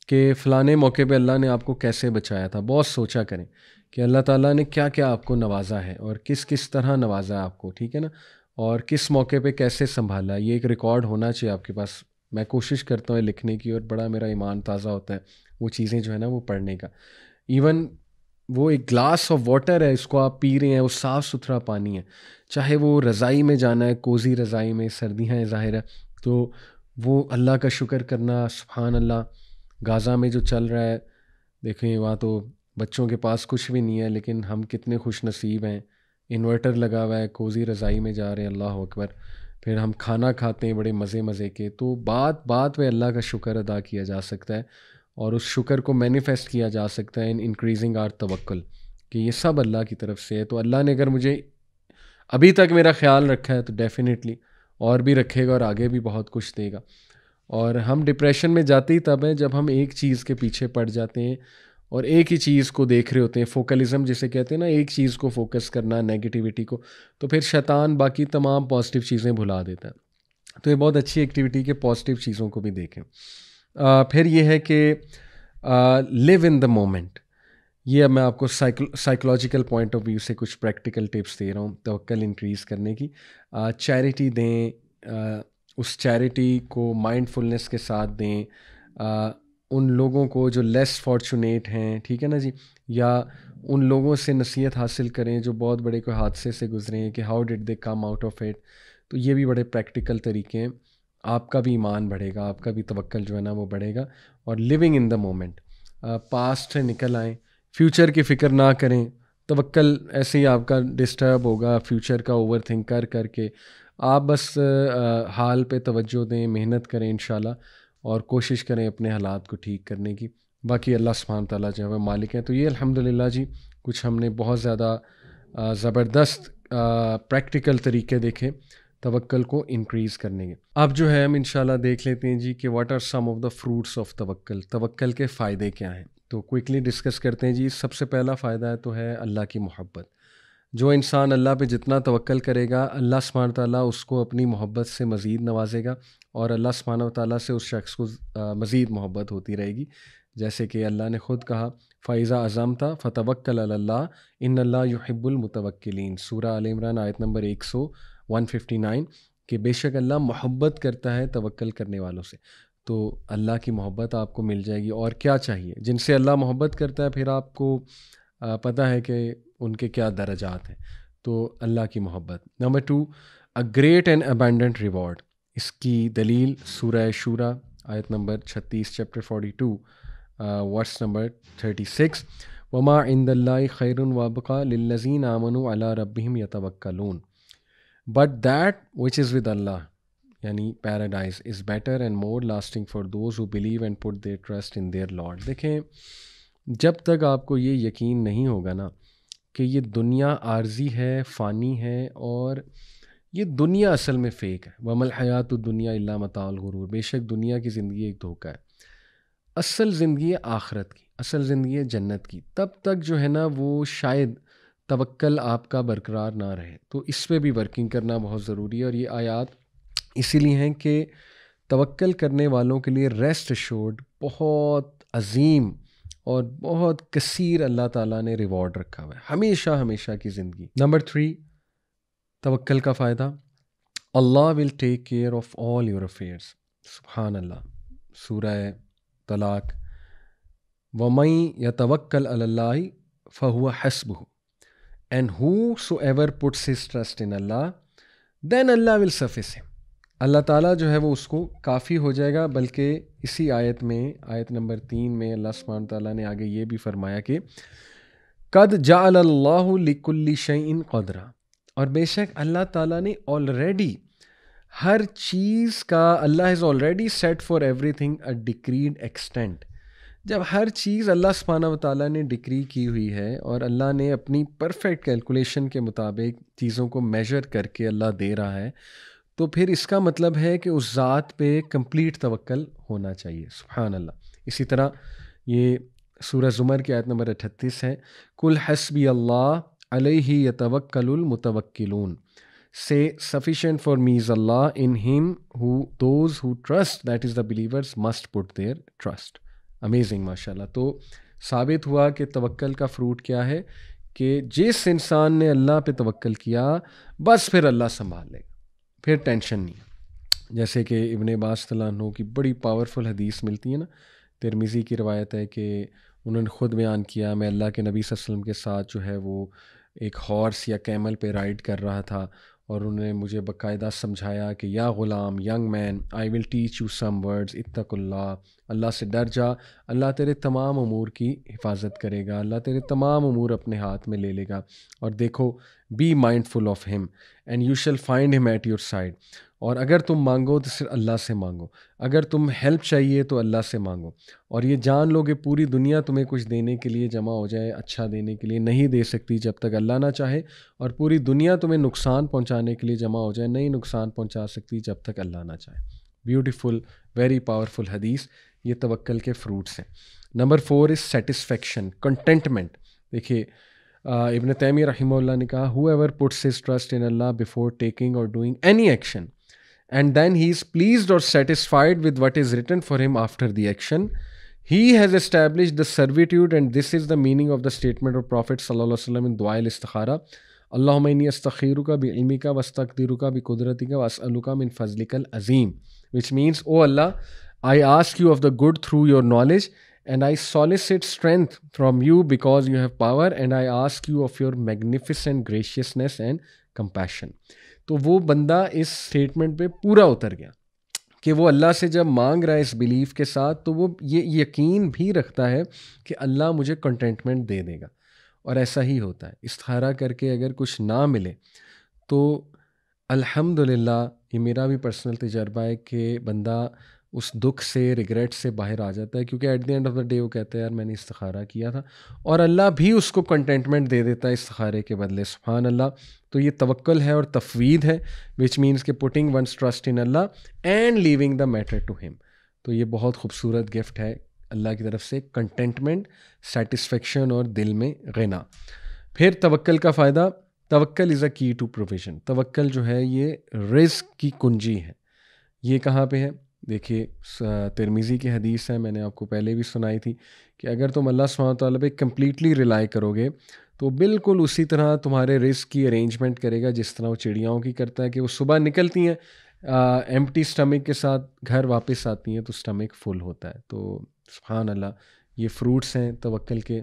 کہ فلانے موقع پہ اللہ نے آپ کو کیسے بچایا تھا، بہت سوچا کریں کہ اللہ تعالیٰ نے کیا کیا آپ کو نوازا ہے، اور کس کس طرح نوازا ہے آپ کو، ٹھیک ہے نا، اور کس موقع پہ کیسے سنبھالا۔ یہ ایک ریکارڈ ہونا چاہیے آپ کے پاس۔ میں کوشش کرتا ہوں لکھنے کی، اور بڑا میرا ایمان تازہ ہوتا ہے وہ چیزیں جو ہے نا وہ پڑھنے کا۔ ایون وہ ایک گلاس آف واٹر ہے، اس کو آپ پی رہے ہیں، وہ صاف ستھرا پانی ہے، چاہے وہ رضائی میں جانا ہے، کوزی رضائی میں، سردیاں ہیں ظاہر ہے، تو وہ اللہ کا شکر کرنا، سبحان اللہ۔ غازہ میں جو چل رہا ہے دیکھیں وہاں تو بچوں کے پاس کچھ بھی نہیں ہے، لیکن ہم کتنے خوش نصیب ہیں، انورٹر لگا ہوا ہے، کوزی رضائی میں جا رہے ہیں، اللہ اکبر، پھر ہم کھانا کھاتے ہیں بڑے مزے مزے کے. تو بات بات پہ اللہ کا شکر ادا کیا جا سکتا ہے، اور اس شکر کو مینیفیسٹ کیا جا سکتا ہے ان انکریزنگ آر توکل، کہ یہ سب اللہ کی طرف سے ہے. تو اللہ نے اگر مجھے ابھی تک میرا خیال رکھا ہے تو ڈیفینیٹلی اور بھی رکھے گا، اور آگے بھی بہت کچھ دے گا. اور ہم ڈپریشن میں جاتے ہی تب ہیں جب ہم ایک چیز کے پیچھے پڑ جاتے ہیں اور ایک ہی چیز کو دیکھ رہے ہوتے ہیں، فوکلزم جسے کہتے ہیں نا، ایک چیز کو فوکس کرنا، نیگیٹیوٹی کو. تو پھر شیطان باقی تمام پازیٹیو چیزیں بھلا دیتا ہے. تو یہ بہت اچھی ایکٹیویٹی کہ پازیٹیو چیزوں کو بھی دیکھیں. پھر یہ ہے کہ لیو ان دا مومنٹ. یہ اب میں آپ کو سائیکولوجیکل پوائنٹ آف ویو سے کچھ پریکٹیکل ٹپس دے رہا ہوں توکل انکریز کرنے کی. چیریٹی دیں، اس چیریٹی کو مائنڈ فلنس کے ساتھ دیں. ان لوگوں کو جو لیس فارچونیٹ ہیں، ٹھیک ہے نا جی، یا ان لوگوں سے نصیحت حاصل کریں جو بہت بڑے کوئی حادثے سے گزرے ہیں، کہ how did they come out of it. تو یہ بھی بڑے پریکٹیکل طریقے ہیں. آپ کا بھی ایمان بڑھے گا، آپ کا بھی توکل جو ہے نا وہ بڑھے گا. اور living in the moment, past سے نکل آئیں، فیوچر کی فکر نہ کریں. توکل ایسے ہی آپ کا ڈسٹرب ہوگا فیوچر کا اوور تھنک کر کر کے. آپ بس حال پہ توجہ دیں، محنت کریں انشاءاللہ، اور کوشش کریں اپنے حالات کو ٹھیک کرنے کی. باقی اللہ سبحانہ تعالیٰ جو ہے مالک ہیں. تو یہ الحمدللہ جی کچھ ہم نے بہت زیادہ زبردست پریکٹیکل طریقے دیکھے توکل کو انکریز کرنے کے. اب جو ہے ہم انشاءاللہ دیکھ لیتے ہیں جی کہ what are some of the fruits of توکل. توکل کے فائدے کیا ہیں؟ تو کوئکلی ڈسکس کرتے ہیں جی. سب سے پہلا فائدہ تو ہے اللہ کی محبت. جو انسان اللہ پہ جتنا توکل کرے گا، اللہ سبحانہ تعالیٰ اس کو اپنی محبت سے مزید نوازے گا، اور اللہ سبحانہ تعالیٰ سے اس شخص کو مزید محبت ہوتی رہے گی. جیسے کہ اللہ نے خود کہا فَإِذَا عَزَمْتَ فَتَوَكَّلْ عَلَى اللَّهِ إِنَّ اللَّهَ يُحِبُّ الْمُتَوَكِّلِينَ. سورہ آل عمران آیت نمبر 159، کہ بے شک اللہ محبت کرتا ہے توکل کرنے والوں سے. تو اللہ کی محبت آپ کو مل جائے گی. اور کیا چاہیے؟ جن سے اللہ محبت کرتا ہے پھر آپ کو پتہ ہے کہ ان کے کیا درجات ہیں. تو اللہ کی محبت. نمبر 2، a great and abundant reward. اس کی دلیل سورہ شورہ آیت نمبر 36، چیپٹر 42، ورس نمبر 36، وما عند اللہ خیر وابقا للذین آمنوا علی ربہم یتوکلون but that which is with Allah, یعنی paradise, is better and more lasting for those who believe and put their trust in their lord. دیکھیں جب تک آپ کو یہ یقین نہیں ہوگا نا کہ یہ دنیا عارضی ہے، فانی ہے، اور یہ دنیا اصل میں فیک ہے، وَمَا الْحَيَاةُ الدُّنْيَا إِلَّا مَتَاعُ الْغُرُورِ، بے شک دنیا کی زندگی ایک دھوکہ ہے. اصل زندگی ہے آخرت کی، اصل زندگی ہے جنت کی. تب تک جو ہے نا وہ شاید توکل آپ کا برقرار نہ رہے. تو اس پہ بھی ورکنگ کرنا بہت ضروری ہے. اور یہ آیات اسی لیے ہیں کہ توکل کرنے والوں کے لیے ریسٹ ایشورڈ بہت عظیم اور بہت کثیر اللہ تعالیٰ نے ریوارڈ رکھا ہوا ہے ہمیشہ ہمیشہ کی زندگی. نمبر 3، توکل کا فائدہ، Allah will take care of all your affairs. سبحان اللہ. سورہ طلاق، وَمَن يَتَوَكَّلْ عَلَى اللَّهِ فَهُوَ حَسْبُهُ and whosoever puts his trust in Allah then Allah will suffice him. اللہ تعالیٰ جو ہے وہ اس کو کافی ہو جائے گا. بلکہ اسی آیت میں، آیت نمبر 3 میں اللہ سبحانہ تعالیٰ نے آگے یہ بھی فرمایا کہ قد جعل اللہ لکل شیء قدرا، اور بے شک اللہ تعالیٰ نے آلریڈی ہر چیز کا، Allah has already set for everything a decreed extent. جب ہر چیز اللہ سبحانہ و تعالیٰ نے ڈکری کی ہوئی ہے اور اللہ نے اپنی پرفیکٹ کیلکولیشن کے مطابق چیزوں کو میجر کر کے اللہ دے رہا ہے، تو پھر اس کا مطلب ہے کہ اس ذات پہ کمپلیٹ توکل ہونا چاہیے. سبحان اللہ. اسی طرح یہ سورہ زمر کی آیت نمبر 38 ہے، کل حسبی اللہ علیہ یتوکل المتوکلون. Say sufficient for me is Allah, in him those who trust, that is the believers, must put their trust. Amazing, ماشاءاللہ. تو ثابت ہوا کہ توکل کا فروٹ کیا ہے، کہ جس انسان نے اللہ پہ توکل کیا بس پھر اللہ سنبھال لے گا، پھر ٹینشن نہیں. جیسے کہ ابن عباس رضی اللہ عنہ کی بڑی پاورفل حدیث ملتی ہے نا، ترمذی کی روایت ہے کہ انہوں نے خود بیان کیا، میں اللہ کے نبی صلی اللہ علیہ وسلم کے ساتھ جو ہے وہ ایک ہارس یا کیمل پہ رائڈ کر رہا تھا، اور انہوں نے مجھے باقاعدہ سمجھایا کہ یا غلام، young man, I will teach you some words, اتق اللہ، اللہ سے ڈر جا، اللہ تیرے تمام امور کی حفاظت کرے گا، اللہ تیرے تمام امور اپنے ہاتھ میں لے لے گا، اور دیکھو بی مائنڈ فل آف ہم اینڈ یو شیل فائنڈ ہم ایٹ یور سائڈ. اور اگر تم مانگو تو صرف اللہ سے مانگو، اگر تم ہیلپ چاہیے تو اللہ سے مانگو، اور یہ جان لو کہ پوری دنیا تمہیں کچھ دینے کے لیے جمع ہو جائے، اچھا دینے کے لیے نہیں دے سکتی جب تک اللہ نہ چاہے، اور پوری دنیا تمہیں نقصان پہنچانے کے لیے جمع ہو جائے، نہیں نقصان پہنچا سکتی جب تک اللہ نہ چاہے. بیوٹیفل، ویری پاورفل حدیث. یہ توکل کے فروٹس ہیں. نمبر 4 از سیٹسفیکشن، کنٹینٹمنٹ. دیکھیے ابن تیمیہ رحمہ اللہ نے کہا whoever puts his trust in Allah before taking or doing any action and then he is pleased or satisfied with what is written for him after the action, he has established the servitude, and this is the meaning of the statement of Prophet sallallahu alaihi wasallam in dua al-istikhara, Allahumma inni astakhiruka bi ilmika wa astaqdiruka bi qudratika wa as'aluka min fazlika al-azim, which means, oh Allah, I ask you of the good through your knowledge, and I solicit strength from you because you have power, and I ask you of your magnificent graciousness and compassion. تو وہ بندہ اس statement پہ پورا اتر گیا کہ وہ اللہ سے جب مانگ رہا ہے اس بیلیف کے ساتھ، تو وہ یہ یقین بھی رکھتا ہے کہ اللہ مجھے کنٹینٹمنٹ دے دے گا. اور ایسا ہی ہوتا ہے. استخارہ کر کے اگر کچھ نہ ملے تو الحمدللہ، یہ میرا بھی پرسنل تجربہ ہے کہ بندہ اس دکھ سے، ریگریٹ سے باہر آ جاتا ہے، کیونکہ at the end of the day وہ کہتا ہے یار میں نے استخارہ کیا تھا، اور اللہ بھی اس کو کنٹینٹمنٹ دے دیتا ہے استخارے کے بدلے. سبحان اللہ. تو یہ توکل ہے اور تفویض ہے، وچ مینس کہ putting one's trust in Allah and leaving the matter to him. تو یہ بہت خوبصورت گفٹ ہے اللہ کی طرف سے، کنٹینٹمنٹ، سیٹسفیکشن اور دل میں غنا. پھر توکل کا فائدہ، توکل از اے کی ٹو پروویژن. توکل جو ہے یہ رزق کی کنجی ہے. یہ کہاں پہ ہے؟ دیکھیے ترمذی کی حدیث ہے، میں نے آپ کو پہلے بھی سنائی تھی کہ اگر تم اللہ سبحانہ وتعالیٰ پہ کمپلیٹلی ریلائی کرو گے تو بالکل اسی طرح تمہارے رزق کی ارینجمنٹ کرے گا جس طرح وہ چڑیاؤں کی کرتا ہے، کہ وہ صبح نکلتی ہیں ایمپٹی اسٹمک کے ساتھ، گھر واپس آتی ہیں تو اسٹمک فل ہوتا ہے. تو سبحان اللہ، یہ فروٹس ہیں توکل کے.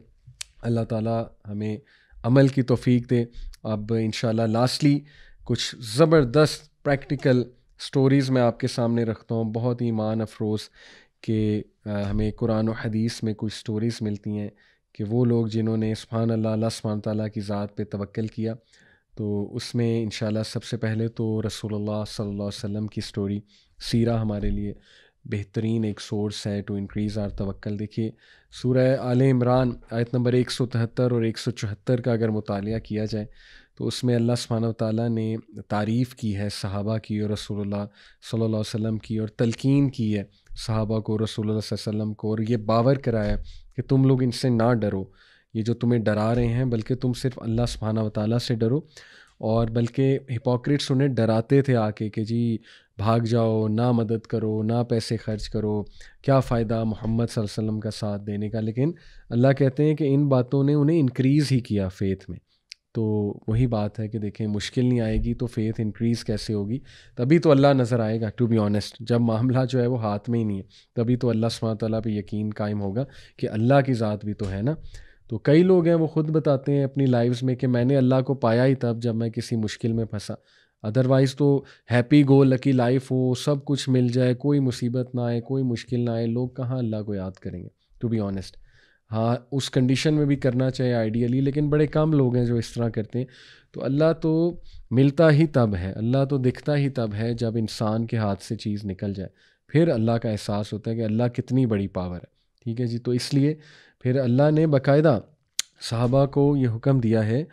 اللہ تعالیٰ ہمیں عمل کی توفیق دے. اب انشاءاللہ لاسٹلی کچھ زبردست پریکٹیکل سٹوریز میں آپ کے سامنے رکھتا ہوں، بہت ایمان افروز کہ ہمیں قرآن و حدیث میں کچھ سٹوریز ملتی ہیں کہ وہ لوگ جنہوں نے سبحان اللہ، اللہ سبحانہ تعالیٰ کی ذات پہ توکل کیا. تو اس میں انشاءاللہ سب سے پہلے تو رسول اللہ صلی اللہ علیہ وسلم کی سٹوری. سیرہ ہمارے لیے بہترین ایک سورس ہے ٹو انکریز آر توکل. دیکھیے سورہ آل عمران آیت نمبر 173 اور 174 کا اگر مطالعہ کیا جائے تو اس میں اللہ سبحانہ وتعالیٰ نے تعریف کی ہے صحابہ کی اور رسول اللہ صلی اللہ علیہ وسلم کی، اور تلقین کی ہے صحابہ کو، رسول اللہ صلی اللہ علیہ وسلم کو، اور یہ باور کرایا کہ تم لوگ ان سے نہ ڈرو، یہ جو تمہیں ڈرا رہے ہیں، بلکہ تم صرف اللہ سبحانہ وتعالیٰ سے ڈرو. اور بلکہ ہپوکریٹس انہیں ڈراتے تھے آ کے کہ جی بھاگ جاؤ، نہ مدد کرو، نہ پیسے خرچ کرو، کیا فائدہ محمد صلی اللہ علیہ وسلم کا ساتھ دینے کا. لیکن اللہ کہتے ہیں کہ ان باتوں نے انہیں انکریز ہی کیا فیتھ میں. تو وہی بات ہے کہ دیکھیں مشکل نہیں آئے گی تو فیتھ انکریز کیسے ہوگی؟ تبھی تو اللہ نظر آئے گا. ٹو بی آنیسٹ، جب معاملہ جو ہے وہ ہاتھ میں ہی نہیں ہے تبھی تو اللہ سبحانہ تعالیٰ پہ یقین قائم ہوگا کہ اللہ کی ذات بھی تو ہے نا. تو کئی لوگ ہیں وہ خود بتاتے ہیں اپنی لائفز میں کہ میں نے اللہ کو پایا ہی تب جب میں کسی مشکل میں پھنسا، ادروائز تو ہیپی گو لکی لائف ہو، سب کچھ مل جائے، کوئی مصیبت نہ آئے، کوئی مشکل نہ آئے، لوگ کہاں اللہ کو یاد کریں گے؟ ٹو بی آنیسٹ، ہاں اس کنڈیشن میں بھی کرنا چاہیے آئیڈیلی، لیکن بڑے کم لوگ ہیں جو اس طرح کرتے ہیں. تو اللہ تو ملتا ہی تب ہے، اللہ تو دکھتا ہی تب ہے جب انسان کے ہاتھ سے چیز نکل جائے، پھر اللہ کا احساس ہوتا ہے کہ اللہ کتنی بڑی پاور ہے. ٹھیک ہے جی. تو اس لیے پھر اللہ نے باقاعدہ صحابہ کو یہ حکم دیا ہے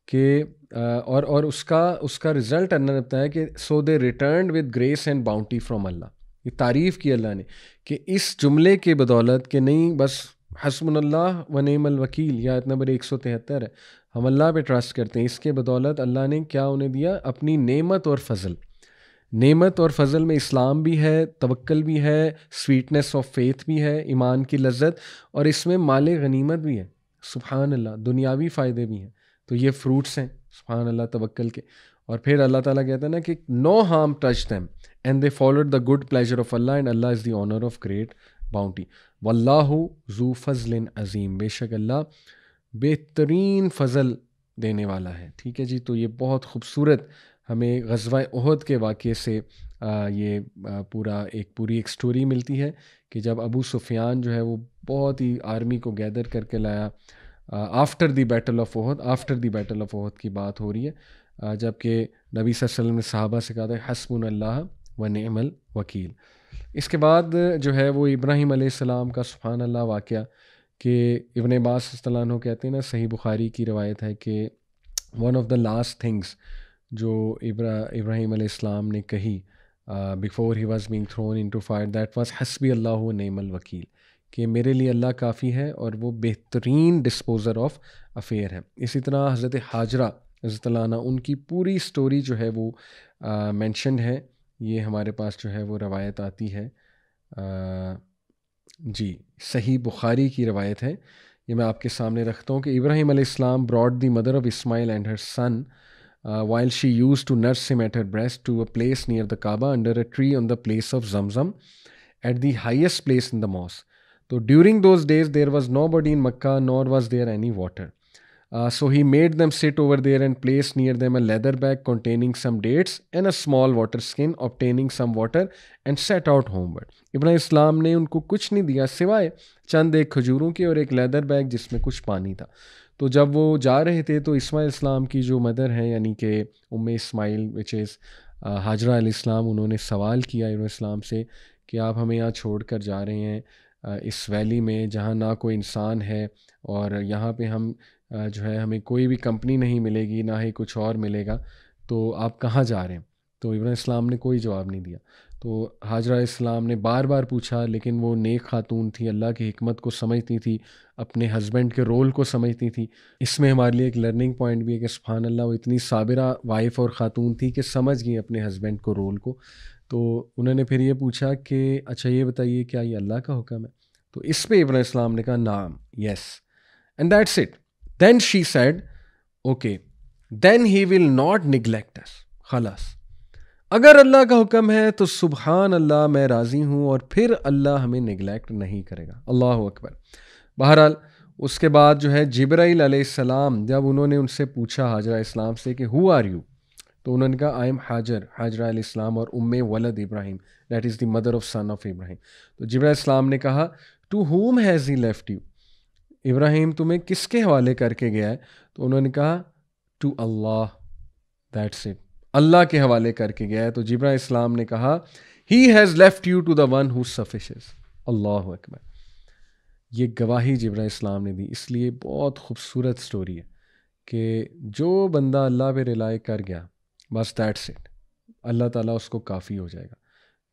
کہ اور اس کا رزلٹ اللہ نے بتایا کہ so they returned with grace and bounty from Allah. یہ تعریف کی اللہ نے کہ اس جملے کے بدولت کہ نہیں بس حسبنا اللہ و نعم الوکیل، یا آیت نمبر 173 ہے، ہم اللہ پہ ٹرسٹ کرتے ہیں، اس کے بدولت اللہ نے کیا انہیں دیا؟ اپنی نعمت اور فضل. نعمت اور فضل میں اسلام بھی ہے، توکل بھی ہے، سویٹنس آف فیتھ بھی ہے، ایمان کی لذت، اور اس میں مال غنیمت بھی ہے. سبحان اللہ، دنیاوی فائدے بھی ہیں. تو یہ فروٹس ہیں سبحان اللہ توکل کے. اور پھر اللہ تعالیٰ کہتا ہے نا کہ no harm touch them and they followed the good pleasure of Allah and Allah is the owner of great bounty. واللہ ذو فضل عظیم، بے شک اللہ بہترین فضل دینے والا ہے. ٹھیک ہے جی. تو یہ بہت خوبصورت ہمیں غزوہ احد کے واقعے سے یہ پوری ایک سٹوری ملتی ہے کہ جب ابو سفیان جو ہے وہ بہت ہی آرمی کو گیدر کر کے لایا آفٹر دی بیٹل آف احد کی بات ہو رہی ہے، جب کہ نبی صلی اللہ علیہ وسلم نے صحابہ سے کہا تھا حسبنا اللہ و نعم الوکیل۔ اس کے بعد جو ہے وہ ابراہیم علیہ السلام کا سبحان اللہ واقعہ، کہ ابن عباس رضی اللہ عنہ کہتے ہیں نا، صحیح بخاری کی روایت ہے کہ one of the last things جو ابراہیم علیہ السلام نے کہی before he was being thrown into fire, that was حسبی اللہ و نعم الوکیل، کہ میرے لیے اللہ کافی ہے اور وہ بہترین ڈسپوزر آف افیئر ہے۔ اسی طرح حضرت حاجرہ رضی اللہ عنہ، ان کی پوری سٹوری جو ہے وہ مینشنڈ ہے، یہ ہمارے پاس جو ہے وہ روایت آتی ہے، جی صحیح بخاری کی روایت ہے، یہ میں آپ کے سامنے رکھتا ہوں کہ ابراہیم علیہ السلام brought the mother of Ismail and her son while she used to nurse him at her breast to a place near the Kaaba under a tree on the place of Zamzam at the highest place in the mosque. So during those days there was nobody in Makkah nor was there any water. So he made them sit over there and placed near them a leather bag containing some dates and a small water skin, obtaining some water and set out homeward. ابراہیم اسلام نے ان کو کچھ نہیں دیا سوائے چند ایک کھجوروں کی اور ایک لیدر بیگ جس میں کچھ پانی تھا۔ تو جب وہ جا رہے تھے تو اسماعیل اسلام کی جو مدر ہیں یعنی کہ ام اسماعیل وچ از حاجرہ علیہ السلام، انہوں نے سوال کیا ابراہیم اسلام سے کہ آپ ہمیں یہاں چھوڑ کر جا رہے ہیں اس ویلی میں جہاں نہ کوئی انسان ہے، اور یہاں پہ ہم جو ہے ہمیں کوئی بھی کمپنی نہیں ملے گی، نہ ہی کچھ اور ملے گا، تو آپ کہاں جا رہے ہیں؟ تو ابراہیم اسلام نے کوئی جواب نہیں دیا۔ تو حاجرہ علیہ السلام نے بار بار پوچھا، لیکن وہ نیک خاتون تھی، اللہ کی حکمت کو سمجھتی تھی، اپنے ہسبینڈ کے رول کو سمجھتی تھی۔ اس میں ہمارے لیے ایک لرننگ پوائنٹ بھی ہے کہ سبحان اللہ، وہ اتنی صابرہ وائف اور خاتون تھی کہ سمجھ گئی اپنے ہسبینڈ کو رول کو۔ تو انہوں نے پھر یہ پوچھا کہ اچھا یہ بتائیے کیا یہ اللہ کا حکم ہے؟ تو اس پہ ابراہیم السلام نے کہا نعم، yes, and that's it. Then she said okay then he will not neglect us, خلاص اگر اللہ کا حکم ہے تو سبحان اللہ میں راضی ہوں، اور پھر اللہ ہمیں نگلیکٹ نہیں کرے گا۔ اللہ اکبر۔ بہرحال اس کے بعد جو ہے جبرائیل علیہ السلام، جب انہوں نے ان سے پوچھا حاجرہ اسلام سے کہ ہو آر یو، تو انہوں نے کہا آئی ایم حاجرہ علیہ السلام اور ولد ابراہیم، that is the mother of son of ابراہیم۔ تو جبرائیل السلام نے کہا to whom has he left you, ابراہیم تمہیں کس کے حوالے کر کے گیا ہے؟ تو انہوں نے کہا ٹو اللہ، دیٹس اٹ، اللہ کے حوالے کر کے گیا ہے۔ تو جبرائیل السلام نے کہا he has left you to the one who suffices. اللہ اکبر۔ یہ گواہی جبرائیل السلام نے دی، اس لیے بہت خوبصورت سٹوری ہے کہ جو بندہ اللہ پہ ریلائی کر گیا بس دیٹس اٹ، اللہ تعالیٰ اس کو کافی ہو جائے گا۔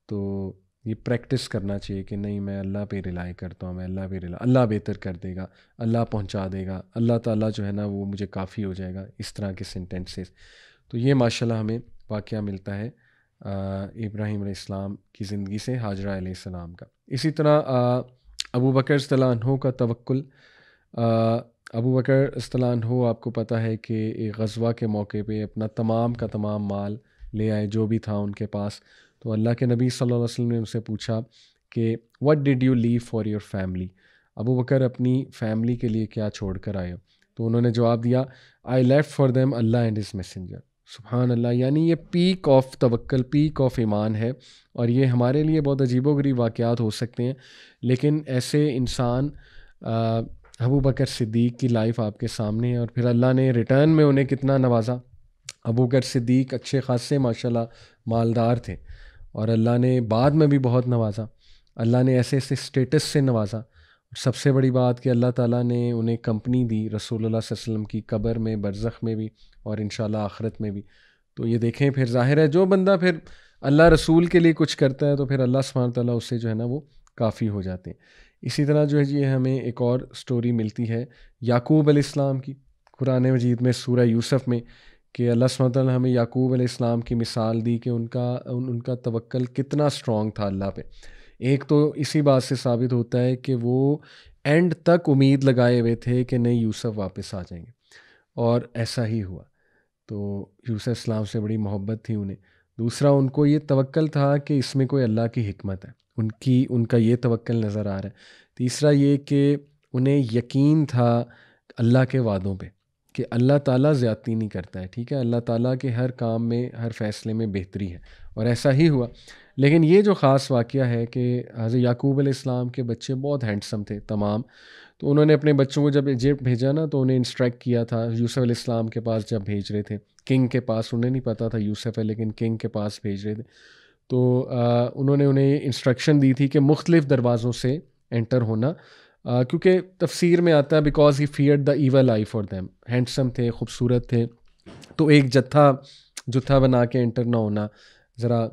تو یہ پریکٹس کرنا چاہیے کہ نہیں میں اللہ پہ ریلائی کرتا ہوں، میں اللہ پہ اللہ بہتر کر دے گا، اللہ پہنچا دے گا، اللہ تعالیٰ جو ہے نا وہ مجھے کافی ہو جائے گا، اس طرح کے سینٹینسز۔ تو یہ ماشاءاللہ ہمیں واقعہ ملتا ہے ابراہیم علیہ السلام کی زندگی سے، حاجرہ علیہ السلام کا۔ اسی طرح ابو بکر رضی اللہ عنہ کا توکل۔ ابو بکر رضی اللہ عنہ آپ کو پتہ ہے کہ ایک غزوہ کے موقع پہ اپنا تمام کا تمام مال لے آئے جو بھی تھا ان کے پاس۔ تو اللہ کے نبی صلی اللہ علیہ وسلم نے ان سے پوچھا کہ what did you leave for your family؟ ابو بکر اپنی فیملی کے لیے کیا چھوڑ کر آئے ہو؟ تو انہوں نے جواب دیا I left for them Allah and his messenger۔ سبحان اللہ، یعنی یہ پیک آف توکل، پیک آف ایمان ہے، اور یہ ہمارے لیے بہت عجیب و غریب واقعات ہو سکتے ہیں، لیکن ایسے انسان ابو بکر صدیق کی لائف آپ کے سامنے ہے، اور پھر اللہ نے ریٹرن میں انہیں کتنا نوازا۔ ابو بکر صدیق اچھے خاصے ماشاءاللہ مالدار تھے، اور اللہ نے بعد میں بھی بہت نوازا، اللہ نے ایسے ایسے اسٹیٹس سے نوازا۔ سب سے بڑی بات کہ اللہ تعالیٰ نے انہیں کمپنی دی رسول اللہ صلی اللہ علیہ وسلم کی قبر میں، برزخ میں بھی، اور انشاءاللہ آخرت میں بھی۔ تو یہ دیکھیں، پھر ظاہر ہے جو بندہ پھر اللہ رسول کے لیے کچھ کرتا ہے تو پھر اللہ سبحانہ تعالیٰ اس سے جو ہے نا وہ کافی ہو جاتے ہیں۔ اسی طرح جو ہے یہ ہمیں ایک اور سٹوری ملتی ہے یعقوب علیہ السلام کی، قرآن مجید میں سورہ یوسف میں، کہ اللہ سبحانہ تعالیٰ نے ہمیں یعقوب علیہ السلام کی مثال دی کہ ان کا توکل کتنا اسٹرانگ تھا اللہ پہ۔ ایک تو اسی بات سے ثابت ہوتا ہے کہ وہ اینڈ تک امید لگائے ہوئے تھے کہ نہیں یوسف واپس آ جائیں گے، اور ایسا ہی ہوا۔ تو یوسف السلام سے بڑی محبت تھی انہیں۔ دوسرا ان کو یہ توکل تھا کہ اس میں کوئی اللہ کی حکمت ہے، ان کا یہ توکل نظر آ رہا ہے۔ تیسرا یہ کہ انہیں یقین تھا اللہ کے وعدوں پہ کہ اللہ تعالیٰ زیادتی نہیں کرتا ہے، ٹھیک ہے، اللہ تعالیٰ کے ہر کام میں، ہر فیصلے میں بہتری ہے، اور ایسا ہی ہوا۔ لیکن یہ جو خاص واقعہ ہے کہ حضرت یعقوب علیہ السلام کے بچے بہت ہینڈسم تھے تمام، تو انہوں نے اپنے بچوں کو جب ایجپٹ بھیجا نا تو انہیں انسٹرکٹ کیا تھا یوسف علیہ السلام کے پاس، جب بھیج رہے تھے کنگ کے پاس، انہیں نہیں پتہ تھا یوسف ہے لیکن کنگ کے پاس بھیج رہے تھے، تو انہوں نے انہیں انسٹرکشن دی تھی کہ مختلف دروازوں سے انٹر ہونا، کیونکہ تفسیر میں آتا ہے because he feared the evil eye for them, handsome تھے، خوبصورت تھے، تو ایک جتھا بنا کے انٹر نہ ہونا، ذرا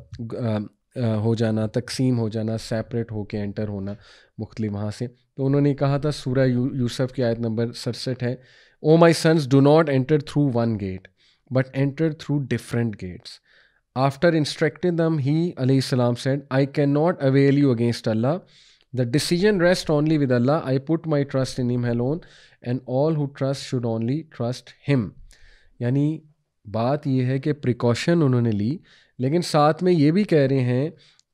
ہو جانا، تقسیم ہو جانا، سیپریٹ ہو کے انٹر ہونا مختلف وہاں سے۔ تو انہوں نے کہا تھا، سورہ یوسف کی آیت نمبر 67 ہے، O my sons do not enter through one gate but enter through different gates. After instructing them he علیہ السلام said I can not avail you against Allah, the decision rests only with Allah, I put my trust in him alone and all who trust should only trust him۔ یعنی بات یہ ہے کہ precaution انہوں نے لی، لیکن ساتھ میں یہ بھی کہہ رہے ہیں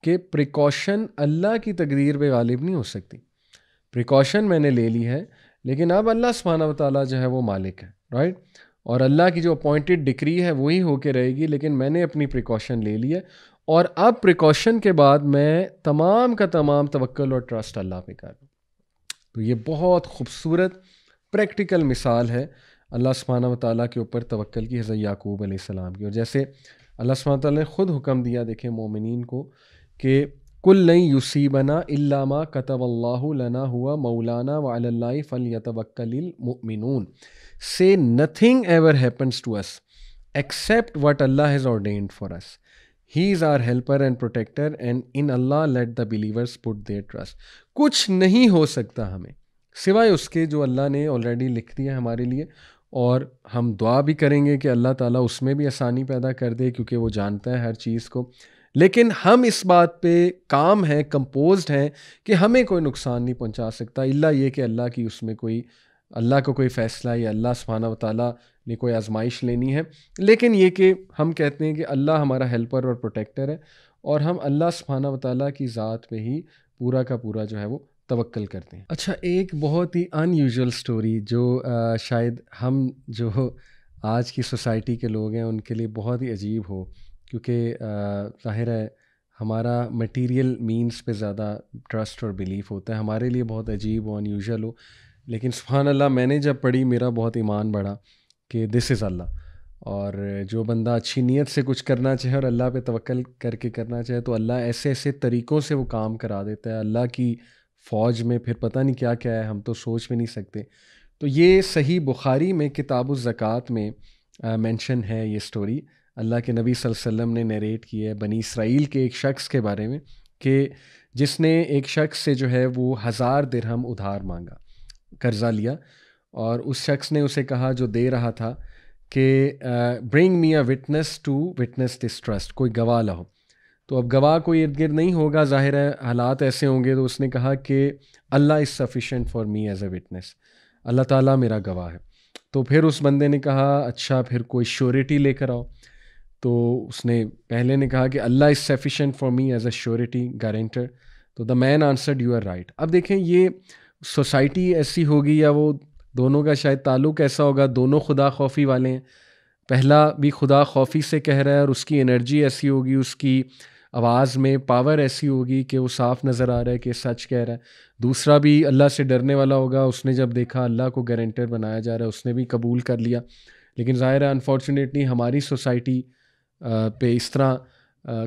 کہ پریکاشن اللہ کی تقدیر پہ غالب نہیں ہو سکتی۔ پریکاشن میں نے لے لی ہے، لیکن اب اللہ سبحانہ و تعالیٰ جو ہے وہ مالک ہے، رائٹ، اور اللہ کی جو اپوائنٹڈ ڈکری ہے وہی ہو کے رہے گی، لیکن میں نے اپنی پریکاشن لے لی ہے، اور اب پریکاشن کے بعد میں تمام کا تمام توکل اور ٹرسٹ اللہ پہ کر رہا ہوں۔ تو یہ بہت خوبصورت پریکٹیکل مثال ہے اللہ سبحانہ و تعالیٰ کے اوپر توکل کی، حضرت یعقوب علیہ السلام کی، اور جیسے اللہ سبحانہ و تعالیٰ نے خود حکم دیا، دیکھیں مومنین کو، کہ کل لن یصیبنا الا ما کتب اللہ لنا ہوا مولانا وعلی اللہ فلیتوکل المؤمنون، say nothing ever happens to us except what Allah has ordained for us. He is our helper and protector and in Allah let the believers put their trust۔ کچھ نہیں ہو سکتا ہمیں سوائے اس کے جو اللہ نے آلریڈی لکھ دیا ہمارے لیے، اور ہم دعا بھی کریں گے کہ اللہ تعالیٰ اس میں بھی آسانی پیدا کر دے، کیونکہ وہ جانتا ہے ہر چیز کو، لیکن ہم اس بات پہ کام ہیں، کمپوزڈ ہیں کہ ہمیں کوئی نقصان نہیں پہنچا سکتا، الا یہ کہ اللہ کی اس میں کوئی، اللہ کو کوئی فیصلہ یا اللہ سبحانہ و تعالیٰ نے کوئی آزمائش لینی ہے، لیکن یہ کہ ہم کہتے ہیں کہ اللہ ہمارا ہیلپر اور پروٹیکٹر ہے، اور ہم اللہ سبحانہ و تعالیٰ کی ذات پہ ہی پورا کا پورا جو ہے وہ توکل کرتے ہیں۔ اچھا، ایک بہت ہی ان یوزول سٹوری جو شاید ہم جو آج کی سوسائٹی کے لوگ ہیں ان کے لیے بہت ہی عجیب ہو، کیونکہ ظاہر ہے ہمارا مٹیریل مینس پہ زیادہ ٹرسٹ اور بلیف ہوتا ہے، ہمارے لیے بہت عجیب ہو، ان یوزول ہو، لیکن سبحان اللہ میں نے جب پڑھی میرا بہت ایمان بڑھا کہ دس از اللہ، اور جو بندہ اچھی نیت سے کچھ کرنا چاہے اور اللہ پہ توکل کر کے کرنا چاہے تو اللہ ایسے ایسے طریقوں سے وہ کام کرا دیتا ہے، اللہ کی فوج میں پھر پتہ نہیں کیا کیا ہے، ہم تو سوچ بھی نہیں سکتے۔ تو یہ صحیح بخاری میں کتاب الزکوٰۃ میں مینشن ہے یہ سٹوری، اللہ کے نبی صلی اللہ علیہ وسلم نے نیریٹ کی ہے بنی اسرائیل کے ایک شخص کے بارے میں، کہ جس نے ایک شخص سے جو ہے وہ 1000 درہم ادھار مانگا، قرضہ لیا، اور اس شخص نے اسے کہا جو دے رہا تھا کہ bring me a witness to witness this trust, کوئی گواہ لاؤ۔ تو اب گواہ کوئی ارد گرد نہیں ہوگا، ظاہر ہے حالات ایسے ہوں گے، تو اس نے کہا کہ Allah is sufficient for me as a witness, Allah تعالیٰ میرا گواہ ہے۔ تو پھر اس بندے نے کہا اچھا پھر کوئی شیورٹی لے کر آؤ، تو اس نے پہلے نے کہا کہ Allah is sufficient for me as a surety guarantor, تو the man answered you are right. اب دیکھیں یہ سوسائٹی ایسی ہوگی یا وہ دونوں کا شاید تعلق ایسا ہوگا، دونوں خدا خوفی والے ہیں، پہلا بھی خدا خوفی سے کہہ رہا ہے اور اس کی انرجی ایسی ہوگی، اس کی آواز میں پاور ایسی ہوگی کہ وہ صاف نظر آ رہا ہے کہ سچ کہہ رہا ہے، دوسرا بھی اللہ سے ڈرنے والا ہوگا، اس نے جب دیکھا اللہ کو گارنٹر بنایا جا رہا ہے اس نے بھی قبول کر لیا۔ لیکن ظاہر ہے انفارچونیٹلی ہماری سوسائٹی پہ اس طرح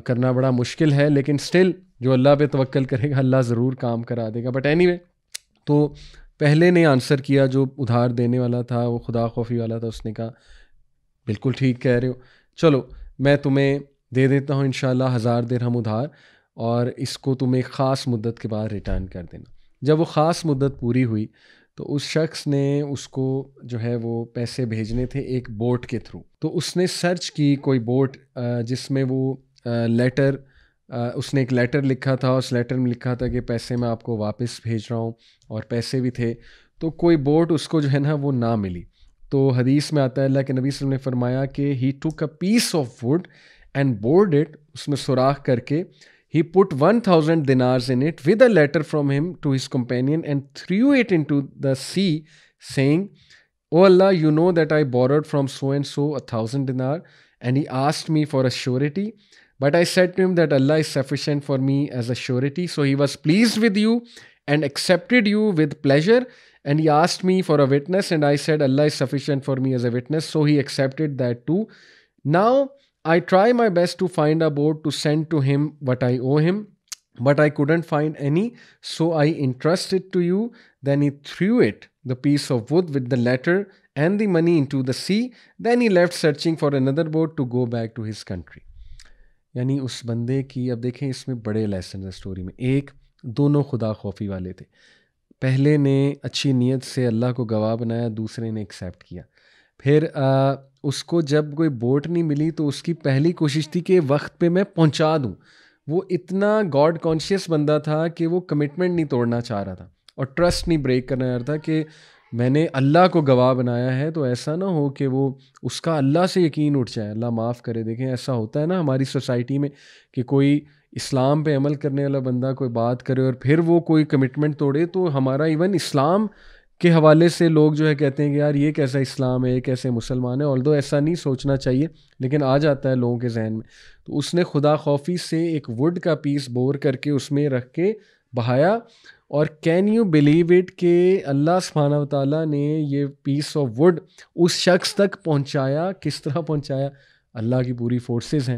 کرنا بڑا مشکل ہے، لیکن سٹل جو اللہ پہ توکل کرے گا اللہ ضرور کام کرا دے گا۔ بٹ اینی وے، تو پہلے نے آنسر کیا جو ادھار دینے والا تھا، وہ خدا خوفی والا تھا، اس نے کہا بالکل ٹھیک کہہ رہے ہو، چلو میں تمہیں دے دیتا ہوں انشاءاللہ 1000 درہم ادھار، اور اس کو تم ایک خاص مدت کے بعد ریٹرن کر دینا۔ جب وہ خاص مدت پوری ہوئی تو اس شخص نے اس کو جو ہے وہ پیسے بھیجنے تھے ایک بوٹ کے تھرو، تو اس نے سرچ کی کوئی بوٹ جس میں وہ لیٹر، اس نے ایک لیٹر لکھا تھا، اس لیٹر میں لکھا تھا کہ پیسے میں آپ کو واپس بھیج رہا ہوں، اور پیسے بھی تھے، تو کوئی بوٹ اس کو جو ہے نا وہ نہ ملی۔ تو حدیث میں آتا ہے اللہ کے نبی صلی اللہ علیہ وسلم نے فرمایا کہ he took a piece of wood and bored it, اس میں سوراخ کر کے ہی پٹ 1000 dinars in it with a letter from him to his companion and threw it into the sea saying Oh Allah, you know that I borrowed from so and so 1,000 dinar, and he asked me for a surety. But I said to him that Allah is sufficient for me as a surety. So he was pleased with you and accepted you with pleasure. And he asked me for a witness, and I said Allah is sufficient for me as a witness. So he accepted that too. Now I try my best to find a boat to send to him what I owe him, but I couldn't find any, so I entrust it to you. Then he threw it, the piece of wood with the letter and the money, into the sea. Then he left searching for another boat to go back to his country. یعنی اس بندے کی، اب دیکھیں اس میں بڑے lesson ہے story میں. ایک، دونوں خدا خوفی والے تھے. پہلے نے اچھی نیت سے اللہ کو گواہ بنایا، دوسرے نے ایکسیپٹ کیا. پھر اس کو جب کوئی بوٹ نہیں ملی تو اس کی پہلی کوشش تھی کہ وقت پہ میں پہنچا دوں. وہ اتنا گاڈ کانشیس بندہ تھا کہ وہ کمٹمنٹ نہیں توڑنا چاہ رہا تھا اور ٹرسٹ نہیں بریک کرنا چاہ رہا تھا کہ میں نے اللہ کو گواہ بنایا ہے تو ایسا نہ ہو کہ وہ اس کا اللہ سے یقین اٹھ جائے. اللہ معاف کرے. دیکھیں ایسا ہوتا ہے نا ہماری سوسائٹی میں کہ کوئی اسلام پہ عمل کرنے والا بندہ کوئی بات کرے اور پھر وہ کوئی کمٹمنٹ توڑے، تو ہمارا ایون اسلام کے حوالے سے لوگ جو ہے کہتے ہیں کہ یار یہ کیسا اسلام ہے، یہ کیسے مسلمان ہے. آلدو ایسا نہیں سوچنا چاہیے لیکن آ جاتا ہے لوگوں کے ذہن میں. تو اس نے خدا خوفی سے ایک ووڈ کا پیس بور کر کے اس میں رکھ کے بہایا. اور کین یو بلیو اٹ کہ اللہ سبحانہ و تعالیٰ نے یہ پیس آف ووڈ اس شخص تک پہنچایا. کس طرح پہنچایا؟ اللہ کی پوری فورسز ہیں.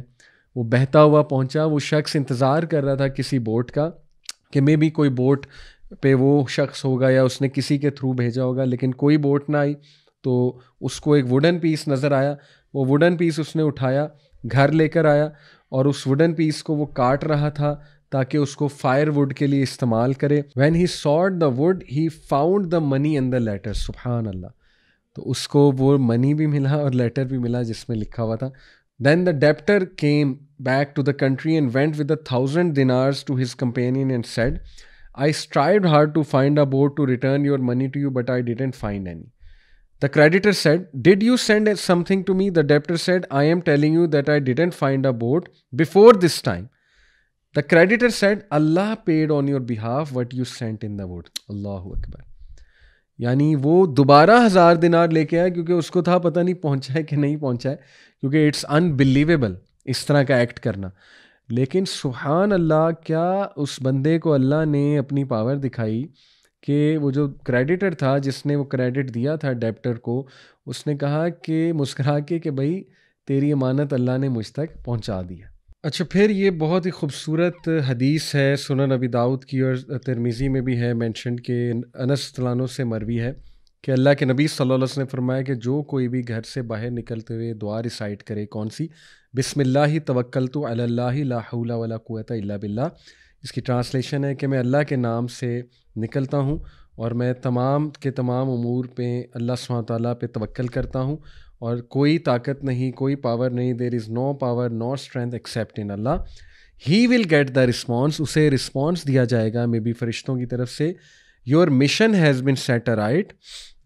وہ بہتا ہوا پہنچا. وہ شخص انتظار کر رہا تھا کسی بوٹ کا کہ مے بی کوئی بوٹ پہ وہ شخص ہوگا یا اس نے کسی کے تھرو بھیجا ہوگا، لیکن کوئی بوٹ نہ آئی. تو اس کو ایک ووڈن پیس نظر آیا. وہ ووڈن پیس اس نے اٹھایا، گھر لے کر آیا اور اس ووڈن پیس کو وہ کاٹ رہا تھا تاکہ اس کو فائر ووڈ کے لیے استعمال کرے. When he sought the wood he found the money in the letter. سبحان اللہ. تو اس کو وہ منی بھی ملا اور لیٹر بھی ملا جس میں لکھا ہوا تھا. Then the debtor came back to the country and went with 1,000 dinars to his companion and said I strived hard to find a boat to return your money to you, but I didn't find any. The creditor said, did you send something to me? The debtor said, I am telling you that I didn't find a boat before this time. The creditor said, Allah paid on your behalf what you sent in the boat. Allahu Akbar. یعنی وہ دوبارہ 1,000 دینار لے کے آیا کیونکہ اس کو تھا پتہ نہیں پہنچا ہے کہ نہیں پہنچا ہے، کیونکہ اٹس انبلیویبل اس طرح کا ایکٹ کرنا. لیکن سبحان اللہ، کیا اس بندے کو اللہ نے اپنی پاور دکھائی کہ وہ جو کریڈیٹر تھا جس نے وہ کریڈٹ دیا تھا ڈیپٹر کو، اس نے کہا کہ مسکرا کے کہ بھائی تیری امانت اللہ نے مجھ تک پہنچا دیا. اچھا، پھر یہ بہت ہی خوبصورت حدیث ہے سنن ابی داؤد کی اور ترمذی میں بھی ہے مینشن کہ انس رضی اللہ عنہ سے مروی ہے کہ اللہ کے نبی صلی اللہ علیہ وسلم نے فرمایا کہ جو کوئی بھی گھر سے باہر نکلتے ہوئے دعا ریسائٹ کرے، کون سی؟ بسم اللہ توکلت علی اللہ لا حول ولا قوۃ الا باللہ. اس کی ٹرانسلیشن ہے کہ میں اللہ کے نام سے نکلتا ہوں اور میں تمام کے تمام امور پہ اللہ سبحانہ تعالیٰ پہ توکل کرتا ہوں اور کوئی طاقت نہیں، کوئی پاور نہیں. There is no power no strength except in Allah. He will get the response. اسے رسپانس دیا جائے گا مے بی فرشتوں کی طرف سے. Your mission has been set right,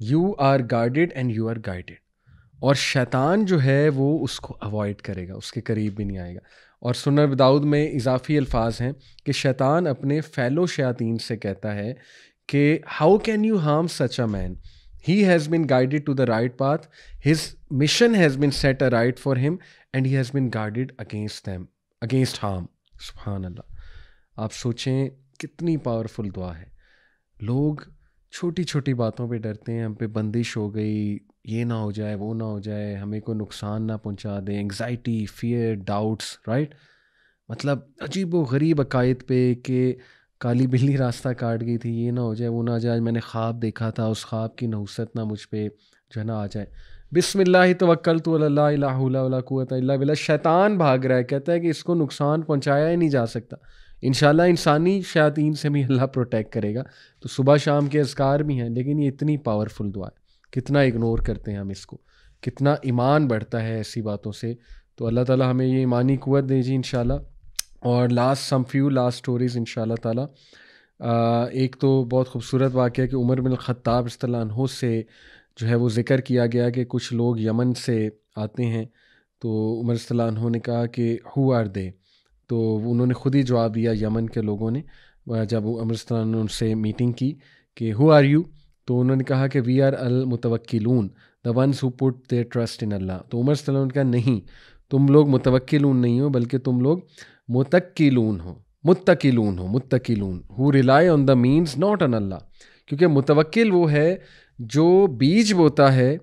you are guided and you are guided. اور شیطان جو ہے وہ اس کو اوائڈ کرے گا، اس کے قریب بھی نہیں آئے گا. اور سنن ابی داؤد میں اضافی الفاظ ہیں کہ شیطان اپنے فیلو شیاطین سے کہتا ہے کہ how can you harm such a man, he has been guided to the right path, his mission has been set a right for him and he has been guided against them, against harm. سبحان اللہ. آپ سوچیں کتنی powerful دعا ہے. لوگ چھوٹی چھوٹی باتوں پہ ڈرتے ہیں، ہم پہ بندش ہو گئی، یہ نہ ہو جائے وہ نہ ہو جائے، ہمیں کوئی نقصان نہ پہنچا دیں، انگزائٹی، فیئر، ڈاؤٹس، رائٹ. مطلب عجیب و غریب عقائد پہ کہ کالی بلی راستہ کاٹ گئی تھی، یہ نہ ہو جائے وہ نہ جائے، میں نے خواب دیکھا تھا، اس خواب کی نحوست نہ مجھ پہ جو ہے نا آ جائے. بسم اللہ توکلت علی اللہ لا حول ولا قوۃ الا باللہ. شیطان بھاگ رہا ہے، کہتا ہے کہ اس کو نقصان پہنچایا ہی نہیں جا سکتا. انشاءاللہ انسانی شیاطین سے بھی اللہ پروٹیکٹ کرے گا. تو صبح شام کے اذکار بھی ہیں، لیکن یہ اتنی پاورفل دعا ہے، کتنا اگنور کرتے ہیں ہم اس کو، کتنا ایمان بڑھتا ہے ایسی باتوں سے. تو اللہ تعالیٰ ہمیں یہ ایمانی قوت دے جی انشاءاللہ. اور لاسٹ اسٹوریز انشاءاللہ تعالیٰ. ایک تو بہت خوبصورت واقعہ کہ عمر بن الخطاب رضی اللہ عنہ سے جو ہے وہ ذکر کیا گیا کہ کچھ لوگ یمن سے آتے ہیں. تو عمر رضی اللہ عنہ نے کہا کہ ہو آر دے، تو انہوں نے خود ہی جواب دیا یمن کے لوگوں نے جب عمر رضی اللہ عنہ سے میٹنگ کی کہ ہو آر یو، تو انہوں نے کہا کہ وی آر المتوکلون the ones who put their trust in Allah. تو عمر صلی اللہ علیہ وسلم نے کہا نہیں، تم لوگ متوکلون نہیں ہو بلکہ تم لوگ متکلون ہو، متکلون ہو ریلائی on the means not on Allah. کیونکہ متوکل وہ ہے جو بیج بوتا ہے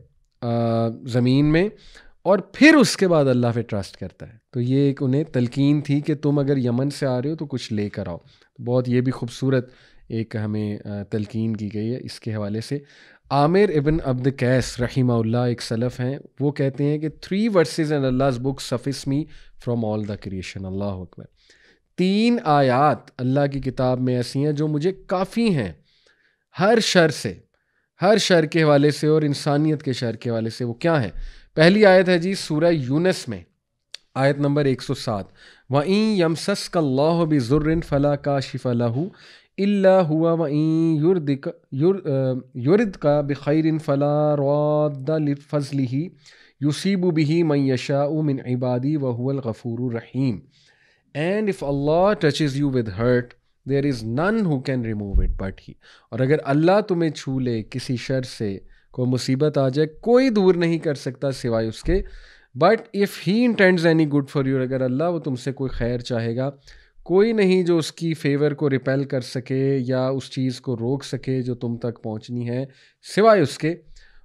زمین میں اور پھر اس کے بعد اللہ پہ ٹرسٹ کرتا ہے. تو یہ ایک انہیں تلقین تھی کہ تم اگر یمن سے آ رہے ہو تو کچھ لے کر آؤ. بہت یہ بھی خوبصورت ایک ہمیں تلقین کی گئی ہے اس کے حوالے سے. عامر ابن عبد قیس رحمہ اللہ ایک سلف ہیں، وہ کہتے ہیں کہ 3 verses in Allah's book suffice me from all the creation. اللہ اکبر. 3 آیات اللہ کی کتاب میں ایسی ہیں جو مجھے کافی ہیں ہر شر سے، ہر شر کے حوالے سے اور انسانیت کے شر کے حوالے سے. وہ کیا ہیں؟ پہلی آیت ہے جی سورہ یونس میں، آیت نمبر 107. وَإِن يَمْسَسْكَ اللَّهُ بِضُرٍّ فَلَا كَاشِفَ لَهُ إِلَّا هُوَ وَإِن يُرِدْكَ بِخَيْرٍ فَلَا رَادَّ لِفَضْلِهِ يُصِيبُ بِهِ مَن يَشَاءُ مِنْ عِبَادِهِ وَهُوَ الْغَفُورُ الرَّحِيمُ. And if Allah touches you with hurt, there is none who can remove it but He. اور اگر اللہ تمہیں چھو لے کسی شر سے، کوئی مصیبت آ جائے، کوئی دور نہیں کر سکتا سوائے اس کے. But if he انٹینڈز any good for you, اگر اللہ وہ تم سے کوئی خیر چاہے گا، کوئی نہیں جو اس کی فیور کو ریپیل کر سکے یا اس چیز کو روک سکے جو تم تک پہنچنی ہے سوائے اس کے.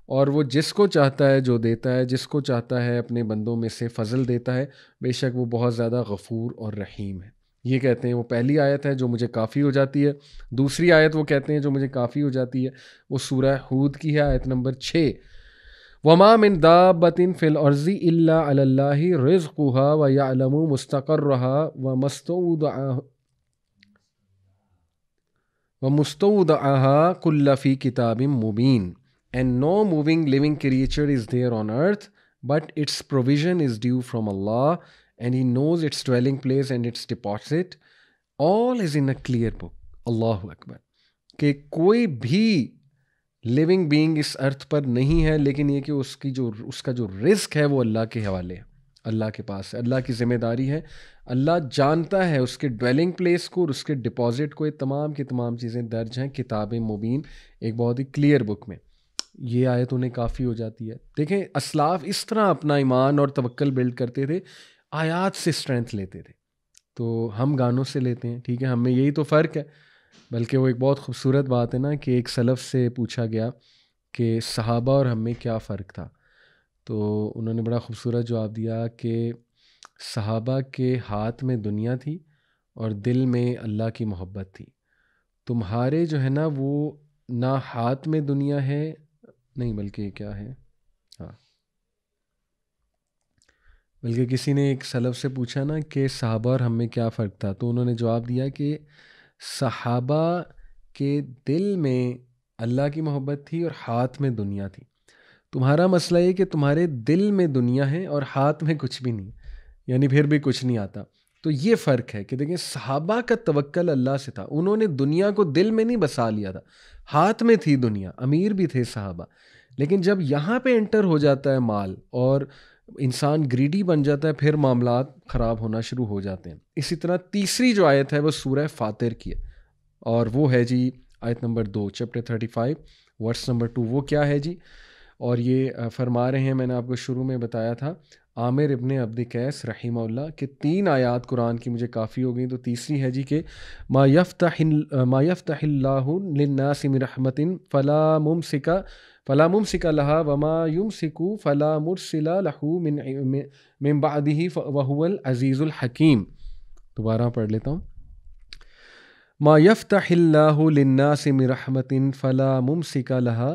اور وہ جس کو چاہتا ہے جو دیتا ہے، جس کو چاہتا ہے اپنے بندوں میں سے فضل دیتا ہے، بے شک وہ بہت زیادہ غفور اور رحیم ہے. یہ کہتے ہیں وہ پہلی آیت ہے جو مجھے کافی ہو جاتی ہے. دوسری آیت وہ کہتے ہیں جو مجھے کافی ہو جاتی ہے، وہ سورہ ہود کی ہے، آیت نمبر 6. وَمَا مِن دَابَّةٍ فِي الْأَرْضِ إِلَّا عَلَى اللَّهِ رِزْقُهَا وَيَعْلَمُ مُسْتَقَرَّهَا وَمُسْتَوْدَعَهَا كُلَّ فِي كِتَابٍ مُبِينٍ. And no moving living creature is there on earth, but its provision is due from Allah, and He knows its dwelling place and its deposit. All is in a clear book. Allahu Akbar. کہ کوئی بھی living being اس ارتھ پر نہیں ہے، لیکن یہ کہ اس کا جو رزق ہے وہ اللہ کے حوالے ہے، اللہ کے پاس ہے، اللہ کی ذمہ داری ہے. اللہ جانتا ہے اس کے ڈویلنگ پلیس کو اور اس کے ڈپازٹ کو. یہ تمام کی تمام چیزیں درج ہیں کتاب مبین، ایک بہت ہی کلیئر بک میں. یہ آیت انہیں کافی ہو جاتی ہے. دیکھیں اسلاف اس طرح اپنا ایمان اور توکل بلڈ کرتے تھے، آیات سے اسٹرینتھ لیتے تھے. تو ہم گانوں سے لیتے ہیں، ٹھیک ہے، ہم میں یہی تو فرق ہے. بلکہ وہ ایک بہت خوبصورت بات ہے نا کہ ایک سلف سے پوچھا گیا کہ صحابہ اور ہم میں کیا فرق تھا، تو انہوں نے بڑا خوبصورت جواب دیا کہ صحابہ کے ہاتھ میں دنیا تھی اور دل میں اللہ کی محبت تھی. تمہارے جو ہے نا وہ نہ ہاتھ میں دنیا ہے، نہیں بلکہ کیا ہے، ہاں بلکہ کسی نے ایک سلف سے پوچھا نا کہ صحابہ اور ہم میں کیا فرق تھا، تو انہوں نے جواب دیا کہ صحابہ کے دل میں اللہ کی محبت تھی اور ہاتھ میں دنیا تھی. تمہارا مسئلہ یہ کہ تمہارے دل میں دنیا ہے اور ہاتھ میں کچھ بھی نہیں، یعنی پھر بھی کچھ نہیں آتا. تو یہ فرق ہے کہ دیکھیں صحابہ کا توکل اللہ سے تھا، انہوں نے دنیا کو دل میں نہیں بسا لیا تھا، ہاتھ میں تھی دنیا، امیر بھی تھے صحابہ. لیکن جب یہاں پہ انٹر ہو جاتا ہے مال اور انسان گریڈی بن جاتا ہے، پھر معاملات خراب ہونا شروع ہو جاتے ہیں. اسی طرح تیسری جو آیت ہے وہ سورہ فاطر کی ہے، اور وہ ہے جی آیت نمبر 2 چیپٹر 35 ورس نمبر 2. وہ کیا ہے جی؟ اور یہ فرما رہے ہیں، میں نے آپ کو شروع میں بتایا تھا، عامر ابن عبد قیس رحمہ اللہ کہ 3 آیات قرآن کی مجھے کافی ہو گئیں. تو تیسری ہے جی کہ ما یفتح اللہ للناس من رحمت فلا ممسک لها وما یمسک فلا مرسل له من بعده وهو العزیز الحکیم. دوبارہ پڑھ لیتا ہوں. ما یفتح اللہ للناس من رحمت فلا ممسک لها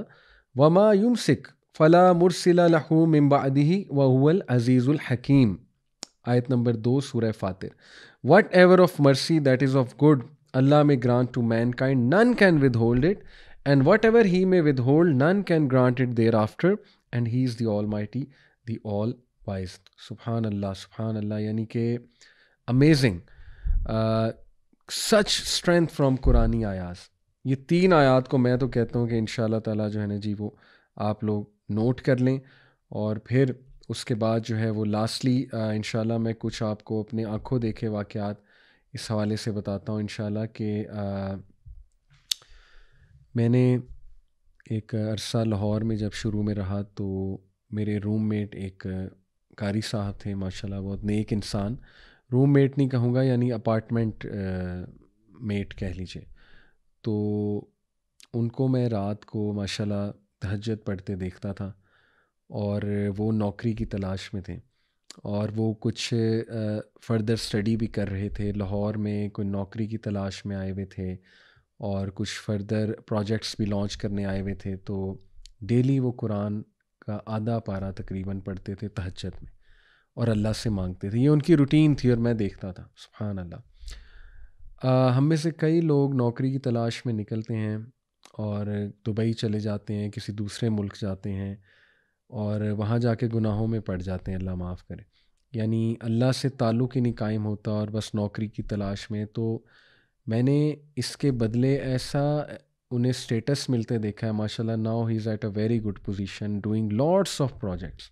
وما یمسک فلا مرسل له من بعده وهو العزیز الحکیم. آیت نمبر 2 سورہ فاطر. What ever of mercy that is of good Allah may grant to mankind, none can withhold it, and whatever He may withhold, none can grant it thereafter, and He is the Almighty, the All-Wise. سبحان اللہ، سبحان اللہ. یعنی کہ amazing, such strength from قرآنی آیات. یہ 3 آیات کو میں تو کہتا ہوں کہ انشاءاللہ تعالیٰ جو ہے نا جی وہ آپ لوگ نوٹ کر لیں، اور پھر اس کے بعد جو ہے وہ لاسٹلی انشاءاللہ میں کچھ آپ کو اپنے آنکھوں دیکھے واقعات اس حوالے سے بتاتا ہوں انشاءاللہ کہ میں نے ایک عرصہ لاہور میں جب شروع میں رہا تو میرے روم میٹ ایک قاری صاحب تھے، ماشاءاللہ بہت نیک انسان. روم میٹ نہیں کہوں گا، یعنی اپارٹمنٹ میٹ کہہ لیجیے. تو ان کو میں رات کو ماشاءاللہ تہجد پڑھتے دیکھتا تھا، اور وہ نوکری کی تلاش میں تھے، اور وہ کچھ فردر اسٹڈی بھی کر رہے تھے. لاہور میں کوئی نوکری کی تلاش میں آئے ہوئے تھے، اور کچھ فردر پروجیکٹس بھی لانچ کرنے آئے ہوئے تھے. تو ڈیلی وہ قرآن کا آدھا پارہ تقریباً پڑھتے تھے تہجد میں، اور اللہ سے مانگتے تھے. یہ ان کی روٹین تھی اور میں دیکھتا تھا. سبحان اللہ. ہم میں سے کئی لوگ نوکری کی تلاش میں نکلتے ہیں اور دبئی چلے جاتے ہیں، کسی دوسرے ملک جاتے ہیں، اور وہاں جا کے گناہوں میں پڑ جاتے ہیں، اللہ معاف کرے. یعنی اللہ سے تعلق ہی نہیں قائم ہوتا اور بس نوکری کی تلاش میں. تو میں نے اس کے بدلے ایسا انہیں اسٹیٹس ملتے دیکھا ہے. ماشاءاللہ now he is at a very good position doing lots of projects.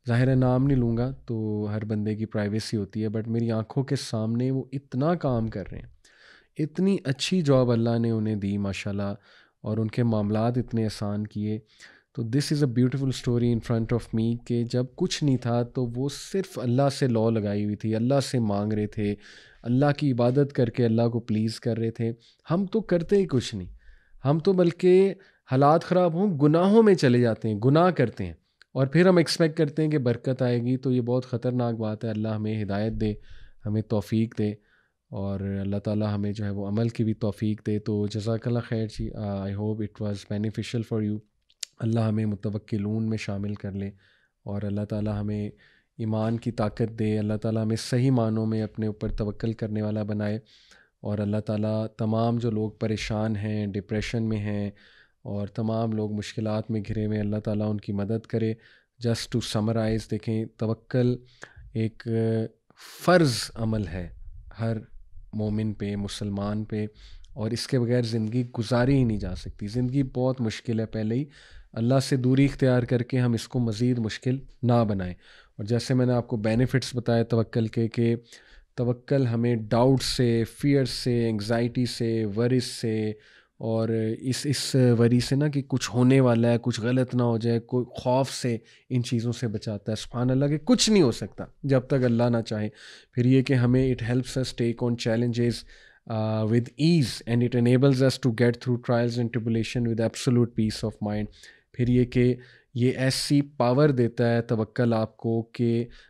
ظاہر ہے نام نہیں لوں گا، تو ہر بندے کی پرائیویسی ہوتی ہے، بٹ میری آنکھوں کے سامنے وہ اتنا کام کر رہے ہیں، اتنی اچھی جاب اللہ نے انہیں دی ماشاءاللہ، اور ان کے معاملات اتنے آسان کیے. تو this is a beautiful story in front of me, کہ جب کچھ نہیں تھا تو وہ صرف اللہ سے لا لگائی ہوئی تھی، اللہ سے مانگ رہے تھے، اللہ کی عبادت کر کے اللہ کو پلیز کر رہے تھے. ہم تو کرتے ہی کچھ نہیں، ہم تو بلکہ حالات خراب ہوں گناہوں میں چلے جاتے ہیں، گناہ کرتے ہیں، اور پھر ہم ایکسپیکٹ کرتے ہیں کہ برکت آئے گی. تو یہ بہت خطرناک بات ہے. اللہ ہمیں ہدایت دے، ہمیں توفیق دے، اور اللہ تعالیٰ ہمیں جو ہے وہ عمل کی بھی توفیق دے. تو جزاک اللہ خیر جی. I hope it was beneficial for you. Allah ہمیں متوکلون میں شامل کر لے، اور اللہ تعالیٰ ہمیں ایمان کی طاقت دے. اللہ تعالیٰ ہمیں صحیح معنوں میں اپنے اوپر توکل کرنے والا بنائے. اور اللہ تعالیٰ تمام جو لوگ پریشان ہیں، ڈپریشن میں ہیں، اور تمام لوگ مشکلات میں گھرے ہوئے، اللہ تعالیٰ ان کی مدد کرے. جسٹ ٹو سمرائز، دیکھیں توکل ایک فرض عمل ہے ہر مومن پہ، مسلمان پہ، اور اس کے بغیر زندگی گزاری ہی نہیں جا سکتی. زندگی بہت مشکل ہے پہلے ہی. اللہ سے دوری اختیار کر کے ہم اس کو مزید مشکل نہ بنائیں. اور جیسے میں نے آپ کو بینیفٹس بتائے توکل کے، کہ توکل ہمیں ڈاؤٹ سے، فیئر سے، انگزائٹی سے، ورس سے، اور اس وری سے نا کہ کچھ ہونے والا ہے، کچھ غلط نہ ہو جائے، کوئی خوف سے، ان چیزوں سے بچاتا ہے. سبحان اللہ، کہ کچھ نہیں ہو سکتا جب تک اللہ نہ چاہے. پھر یہ کہ ہمیں it helps us take on challenges with ease, and it enables us to get through trials and tribulation with absolute peace of mind. پھر یہ کہ یہ ایسی پاور دیتا ہے توکل آپ کو کہ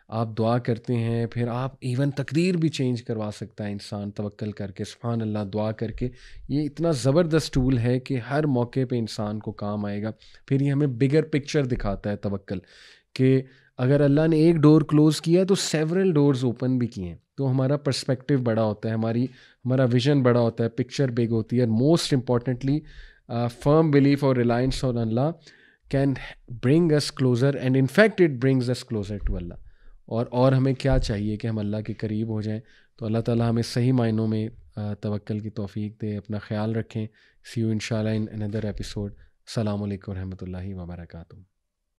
آپ دعا کرتے ہیں، پھر آپ ایون تقدیر بھی چینج کروا سکتا ہے انسان توکل کر کے. سبحان اللہ، دعا کر کے. یہ اتنا زبردست ٹول ہے کہ ہر موقع پہ انسان کو کام آئے گا. پھر یہ ہمیں بگر پکچر دکھاتا ہے توکل، کہ اگر اللہ نے ایک ڈور کلوز کیا تو سیورل ڈورز اوپن بھی کیے ہیں. تو ہمارا پرسپیکٹیو بڑا ہوتا ہے، ہمارا ویژن بڑا ہوتا ہے، پکچر بگ ہوتی ہے. موسٹ امپورٹنٹلی فرم بلیف اور reliance on Allah can bring us closure, and in fact it brings us closure to Allah. اور ہمیں کیا چاہیے کہ ہم اللہ کے قریب ہو جائیں. تو اللہ تعالیٰ ہمیں صحیح معنوں میں توکل کی توفیق دے. اپنا خیال رکھیں. سی یو انشاءاللہ ان اندر ایپیسوڈ. السلام علیکم ورحمۃ اللہ وبرکاتہ.